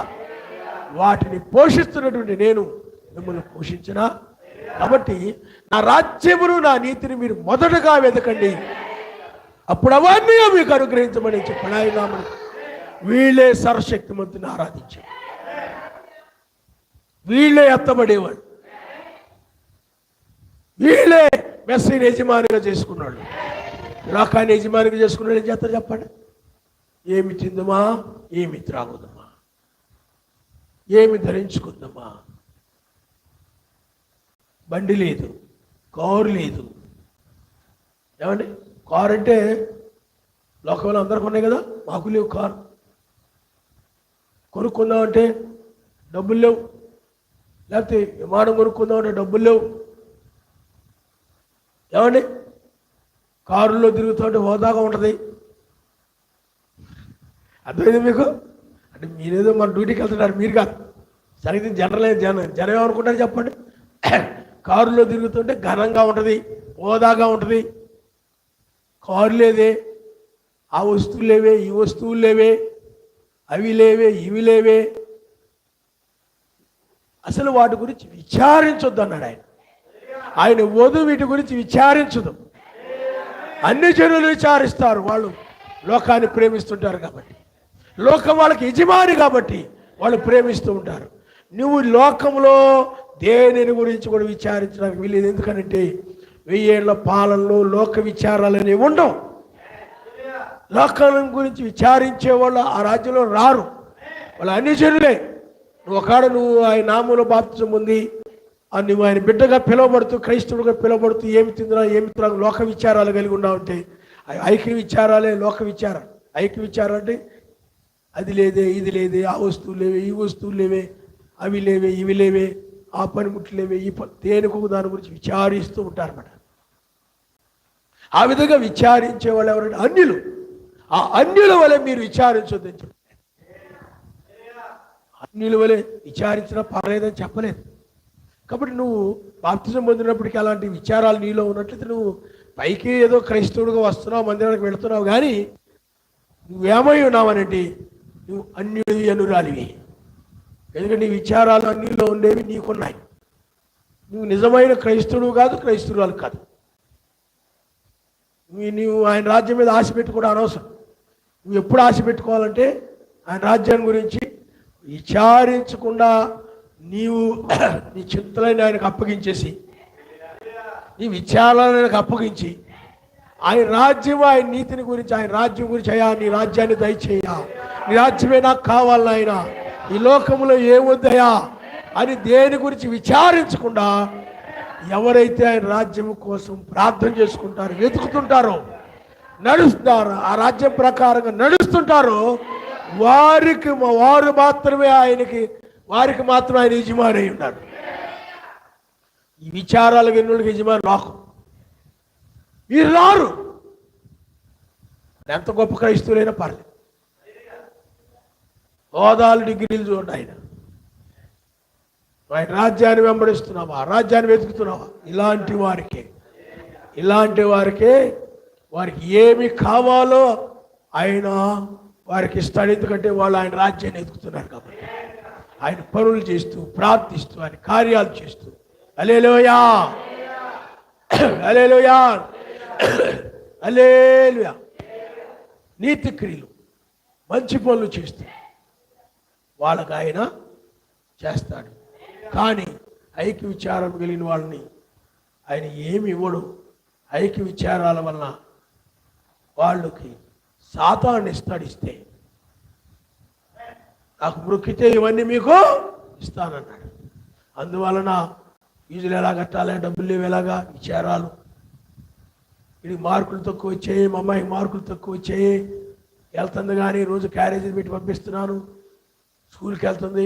వాటిని పోషిస్తున్నటువంటి నేను మిమ్మల్ని పోషించినా? కాబట్టి నా రాజ్యమును, నా నీతిని మీరు మొదటగా వెతకండి, అప్పుడు అవన్నీ మీకు అనుగ్రహించమని చెప్పాడు ఆయన. వీళ్ళే సర్వశక్తిమంతుని ఆరాధించారు, వీళ్ళే ఎత్తబడేవాడు, వీళ్ళే మెస్సీని యజమానిగా చేసుకున్నాడు. లోకాన్ని యజమానిగా చేసుకున్నాడు. ఏం చేస్తారు చెప్పండి? ఏమి తిందుమా, ఏమి త్రాగుదమా, ఏమి ధరించుకుందామా. బండి లేదు, కారు లేదు. ఏమండి? కారు అంటే లోకంలో అందరికి ఉన్నాయి కదా, మాకు లేవు కారు. కొనుక్కుందామంటే డబ్బులు లేవు, లేకపోతే విమానం కొనుక్కుందామంటే డబ్బులు లేవు. ఏమండి? కారులో తిరుగుతుంటే హోదాగా ఉంటుంది. అర్థమైంది మీకు? అంటే మీరేదో మన డ్యూటీకి వెళ్తున్నారు, మీరు కాదు. సరిగ్గా జనం ఏమనుకుంటారు చెప్పండి? కారులో తిరుగుతుంటే ఘనంగా ఉంటుంది, హోదాగా ఉంటుంది. కారు లేదే, ఆ వస్తువులు లేవే, ఈ వస్తువులు లేవే, అవి లేవే, ఇవి లేవే. అసలు వాటి గురించి విచారించొద్దు అన్నాడు ఆయన. ఆయన వధు వీటి గురించి విచారించదు. అన్ని జనులు విచారిస్తారు, వాళ్ళు లోకాన్ని ప్రేమిస్తుంటారు కాబట్టి. లోకం వాళ్ళకి యజమాని కాబట్టి వాళ్ళు ప్రేమిస్తూ ఉంటారు. నువ్వు లోకంలో దేనిని గురించి కూడా విచారించడానికి వీలేదు. ఎందుకంటే 1000 ఏళ్ల పాలనలో లోక విచారాలు అనేవి ఉండవు. లోకం గురించి విచారించే వాళ్ళు ఆ రాజ్యంలో రారు, వాళ్ళు అన్ని జనులే. నువ్వు ఆయన నామంలో బాప్తిజం పొంది నువ్వు ఆయన బిడ్డగా పిలువబడుతూ, క్రైస్తవుడిగా పిలువబడుతూ, ఏమి తిందురా, ఏమి త్రాగు, లోక విచారాలు కలిగి ఉన్నావంటే ఐక్య విచారాలే లోక విచారం. ఐక్య విచారం అంటే అది లేదే, ఇది లేదే, ఆ వస్తువులు లేవే, ఈ వస్తువులు లేవే, అవి లేవే, ఇవి లేవే, ఆ పనిముట్లు లేవే, ఈ దేనికొక దాని గురించి విచారిస్తూ ఉంటారన్నమాట. ఆ విధంగా విచారించే వాళ్ళు ఎవరంటే అన్యులు. ఆ అన్యుల వలె మీరు విచారించొద్దని చెప్పారు. అన్యుల వలె విచారించినా పర్లేదని చెప్పలేదు. కాబట్టి నువ్వు బాప్తిజం పొందినప్పటికీ అలాంటి విచారాలు నీలో ఉన్నట్లయితే నువ్వు పైకి ఏదో క్రైస్తవుడిగా వస్తున్నావు, మందిరానికి వెళుతున్నావు, కానీ నువ్వేమై ఉన్నావనంటే నువ్వు అన్యుడి అనురాలివి. ఎందుకంటే నీ విచారాలు అన్నిలో ఉండేవి నీకున్నాయి. నువ్వు నిజమైన క్రైస్తవుడు కాదు, క్రైస్తవురాలు కాదు. నువ్వు ఆయన రాజ్యం మీద ఆశ పెట్టుకోవడం అనవసరం. నువ్వు ఎప్పుడు ఆశ పెట్టుకోవాలంటే ఆయన రాజ్యాన్ని గురించి విచారించకుండా నీవు నీ చింతలని ఆయనకు అప్పగించేసి, నీ విచారాలను ఆయనకు అప్పగించి, ఆయన రాజ్యం, ఆయన నీతిని గురించి, ఆయన రాజ్యం గురించి, అయ్యా నీ రాజ్యాన్ని దయచేయ, నీ రాజ్యమే నాకు కావాలి ఆయన, ఈ లోకంలో ఏమొద్దయా అని దేని గురించి విచారించకుండా ఎవరైతే ఆయన రాజ్యం కోసం ప్రార్థన చేసుకుంటారో, వెతుకుతుంటారో, నడుస్తారో, ఆ రాజ్యం ప్రకారంగా నడుస్తుంటారో వారు మాత్రమే వారికి మాత్రమే ఆయన యజమాని అయి ఉన్నాడు. ఈ విచారాలకు ఎన్నులకి యజమాని లోకం. మీరు రారు, ఎంత గొప్ప క్రైస్తవులైనా పర్లేదు. హోదాలు, డిగ్రీలు చూడండి. ఆయన రాజ్యాన్ని వెంబడిస్తున్నావా, రాజ్యాన్ని వెతుకుతున్నావా? ఇలాంటి వారికి ఇలాంటి వారికి ఏమి కావాలో ఆయన వారికి ఇస్తాడు. ఎందుకంటే వాళ్ళు ఆయన రాజ్యాన్ని ఎదుగుతున్నారు కాబట్టి, ఆయన పనులు చేస్తూ ప్రార్థిస్తూ ఆయన కార్యాలు చేస్తూ. హల్లెలూయా, హల్లెలూయా, హల్లెలూయా. నీతి క్రియలు మంచి పనులు చేస్తూ వాళ్ళకు ఆయన చేస్తాడు. కానీ ఐక్య విచారం కలిగిన వాళ్ళని ఆయన ఏమి ఇవ్వడు. ఐక్య విచారాల వలన వాళ్ళకి సాతాను ఇస్తాడు. ఇస్తే నాకు మృక్కితే ఇవన్నీ మీకు ఇస్తానన్నాడు. అందువలన ఫీజులు ఎలా కట్టాలి, డబ్బులు లేవు ఎలాగా, విచారాలు. ఇది మార్కులు తక్కువ వచ్చాయి, మా అమ్మాయి మార్కులు తక్కువ వచ్చాయి, వెళ్తుంది కానీ రోజు క్యారేజీలు పెట్టి పంపిస్తున్నాను, స్కూల్కి వెళ్తుంది,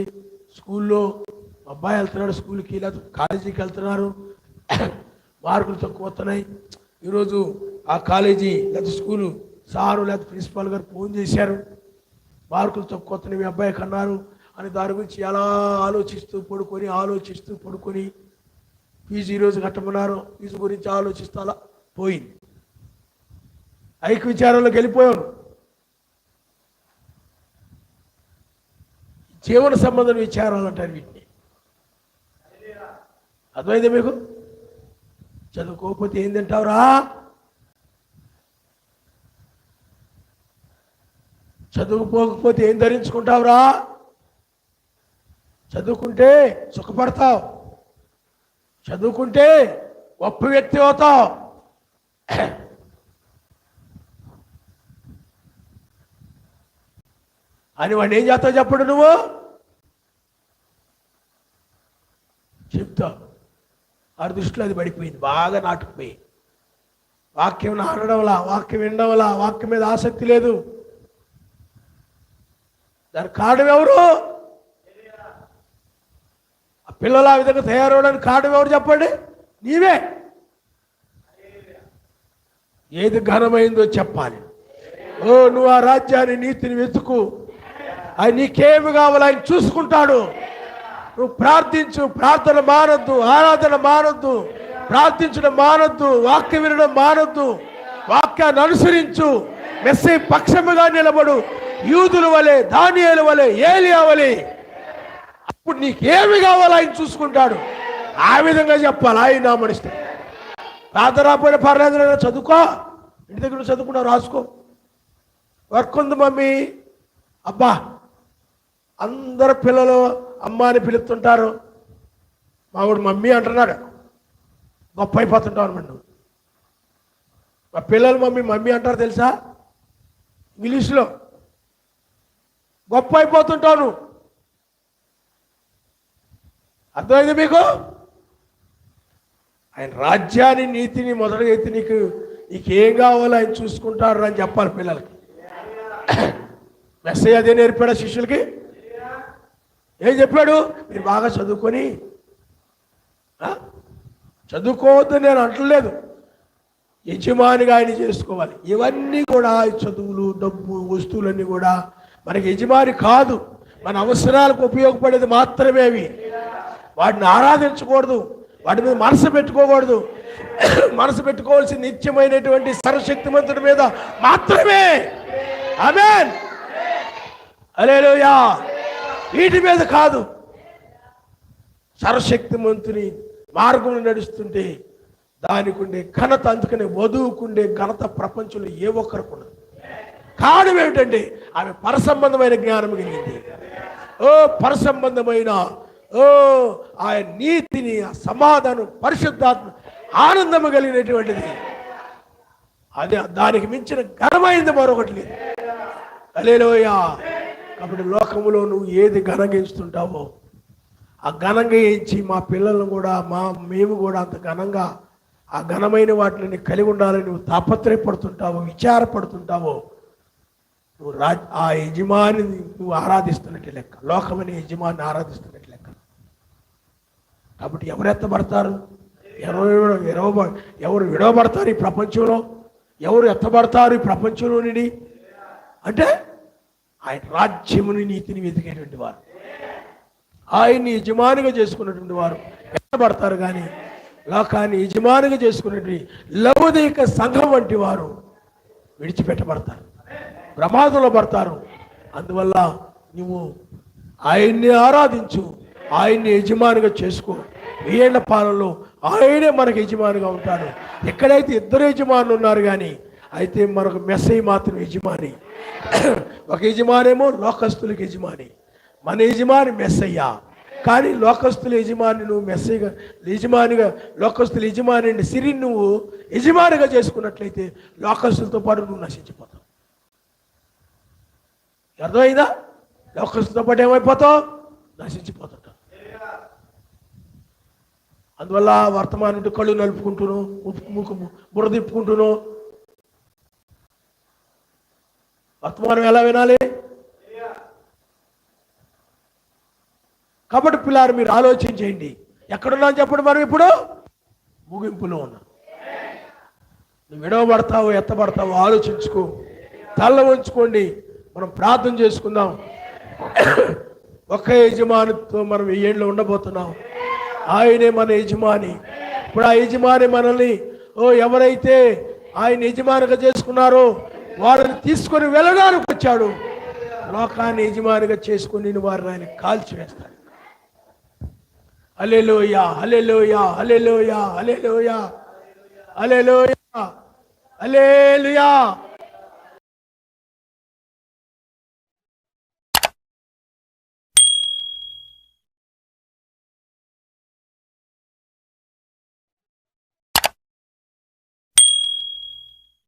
స్కూల్లో అబ్బాయి వెళ్తున్నాడు స్కూల్కి, లేకపోతే కాలేజీకి వెళ్తున్నారు, మార్కులు తక్కువ వస్తున్నాయి. ఈరోజు ఆ కాలేజీ లేకపోతే స్కూలు సారు లేకపోతే ప్రిన్సిపాల్ గారు ఫోన్ చేశారు, మార్కులు తక్కువ వస్తున్నాయి మీ అబ్బాయికి అన్నారు అని. దాని గురించి ఎలా ఆలోచిస్తూ పడుకొని ఫీజు ఈరోజు కట్టమన్నారు, ఫీజు గురించి ఆలోచిస్తూ అలా పోయింది. ఐక్య విచారంలోకి వెళ్ళిపోయాను. జీవన సంబంధం విచారాలు అంటారు వీటిని. అర్థమైంది మీకు? చదువుకోకపోతే ఏం తింటావురా, చదువుకోకపోతే ఏం ధరించుకుంటావురా, చదువుకుంటే సుఖపడతావు, చదువుకుంటే గొప్ప వ్యక్తి అవుతావు అని వాడిని ఏం చేస్తావు చెప్పడు, నువ్వు చెప్తావు. ఆ దృష్టిలో అది పడిపోయింది, బాగా నాటుకుపోయి. వాక్యం ఆడడంలా, వాక్యం వినడంలా, వాక్యం మీద ఆసక్తి లేదు. దానికి కారణం ఎవరు? ఆ పిల్లలు ఆ విధంగా తయారవడానికి కారణం ఎవరు చెప్పండి? నీవే. ఏది ఘనమైందో చెప్పాలి. నువ్వు ఆ రాజ్యాన్ని నీతిని వెతుకు, ఆయన నీకేమి కావాలో ఆయన చూసుకుంటాడు. నువ్వు ప్రార్థించు, ప్రార్థన మానొద్దు, ఆరాధన మానొద్దు, ప్రార్థించడం మానొద్దు, వాక్యం వినడం మానొద్దు, వాక్యాన్ని అనుసరించు, మెస్సీ పక్షముగా నిలబడు, యూదుల వలె, దానియేలు వలె, ఏలియా వలె. అప్పుడు నీకేమి కావాలో ఆయన చూసుకుంటాడు. ఆ విధంగా చెప్పాలి. ఆయన నామనిస్తే ప్రార్థన రాకపోయినా పర్లేదు, చదువుకో, ఇంటి దగ్గర చదువుకున్నా, రాసుకో. వర్క్ ఉంది మమ్మీ, అబ్బా అందరు పిల్లలు అమ్మ అని పిలుస్తుంటారు, మావాడు మమ్మీ అంటున్నాడు, గొప్ప అయిపోతుంటావు అనమాట. నువ్వు మా పిల్లలు మమ్మీ అంటారు తెలుసా, ఇంగ్లీష్లో. గొప్ప అయిపోతుంటావు నువ్వు. అర్థమైంది మీకు? ఆయన రాజ్యాన్ని నీతిని మొదలుగా అయితే నీకేం కావాలో ఆయన చూసుకుంటారు అని చెప్పాలి పిల్లలకి. మెస్సేజ్ అదే నేర్పాడా శిష్యులకి? ఏం చెప్పాడు? మీరు బాగా చదువుకొని, చదువుకోవద్దని నేను అంటలేదు, యజమానిగా ఆయన చేసుకోవాలి. ఇవన్నీ కూడా చదువులు, డబ్బు, వస్తువులన్నీ కూడా మనకి యజమాని కాదు, మన అవసరాలకు ఉపయోగపడేది మాత్రమే అవి. వాటిని ఆరాధించకూడదు, వాటి మీద మనసు పెట్టుకోకూడదు. మనసు పెట్టుకోవాల్సిన నిత్యమైనటువంటి సర్వశక్తిమంతుడి మీద మాత్రమే. ఆమేన్, హల్లెలూయా. వీటి మీద కాదు. సర్వశక్తిమంతుని మార్గంలో నడుస్తుంటే దానికి ఉండే ఘనత, అందుకనే వధువుకుండే ఘనత ప్రపంచంలో ఏ ఒక్కరికి ఉండదు. కారణం ఏమిటంటే ఆమె పరసంబంధమైన జ్ఞానం కలిగింది. పరసంబంధమైన ఆ నీతిని, ఆ సమాధానం, పరిశుద్ధాత్మ, ఆనందము కలిగినటువంటిది. అది దానికి మించిన ఘనమైంది మరొకటి లేదు. హల్లెలూయా. కాబట్టి లోకములో నువ్వు ఏది ఘనంగా ఎంచుతుంటావో ఆ ఘనంగా ఎంచి మా పిల్లలను కూడా మేము కూడా అంత ఘనంగా ఆ ఘనమైన వాటిని కలిగి ఉండాలని నువ్వు తాపత్రయపడుతుంటావో, విచారపడుతుంటావో, నువ్వు ఆ యజమానిని నువ్వు ఆరాధిస్తున్నట్టు లెక్క, లోకమనే యజమాని ఆరాధిస్తున్నట్టు లెక్క. కాబట్టి ఎవరు ఎత్తబడతారు, ఎవరు విడవబడతారు ఈ ప్రపంచంలో, ఎవరు ఎత్తబడతారు ఈ ప్రపంచంలో నుండి అంటే ఆయన రాజ్యముని నీతిని వెతికేటువంటి వారు, ఆయన్ని యజమానిగా చేసుకున్నటువంటి వారు ఎత్తబడతారు. కానీ లోకాన్ని యజమానిగా చేసుకునేటువంటి లౌకిక సంఘం వంటి వారు విడిచిపెట్టబడతారు, ప్రమాదంలో పడతారు. అందువల్ల నువ్వు ఆయన్ని ఆరాధించు, ఆయన్ని యజమానిగా చేసుకో. ఏళ్ల పాలనలో ఆయనే మనకు యజమానిగా ఉంటాడు. ఎక్కడైతే ఇద్దరు యజమానులు ఉన్నారు కానీ అయితే మనకు మెస్సయ్య మాత్రం యజమాని. ఒక యజమానేమో లోకస్తులకు యజమాని, మన యజమాని మెస్సయ్య. కానీ లోకస్తుల యజమాని నువ్వు మెస్సయ్యగా యజమానిగా, లోకస్తుల యజమాని సిరిని నువ్వు యజమానిగా చేసుకున్నట్లయితే లోకస్తులతో పాటు నువ్వు నశించిపోతావు. అర్థమైందా? లోకస్తులతో పాటు ఏమైపోతావు? నశించిపోతావు. అందువల్ల వర్తమానం కళ్ళు నలుపుకుంటూను, బుర్ర తిప్పుకుంటూను వర్తమానం ఎలా వినాలి? కాబట్టి పిల్లారు మీరు ఆలోచన చేయండి. ఎక్కడున్నా చెప్పండి, మనం ఇప్పుడు ముగింపులో ఉన్నాం. నువ్వు విడవబడతావు, ఎత్తబడతావు, ఆలోచించుకో. తల్ల ఉంచుకోండి, మనం ప్రార్థన చేసుకుందాం. ఒక్క యజమానితో మనం 1000 ఏళ్ళు ఉండబోతున్నాం. ఆయనే మన యజమాని. ఇప్పుడు ఆ యజమాని మనల్ని ఎవరైతే ఆయన యజమానిగా చేసుకున్నారో వారిని తీసుకొని వెళ్ళడానికి వచ్చాడు. లోకాన్ని యజమానిగా చేసుకుని వారిని ఆయన కాల్చివేస్తాడు. హల్లెలూయా, హల్లెలూయా, హల్లెలూయా, హల్లెలూయా, హల్లెలూయా, హల్లెలూయా.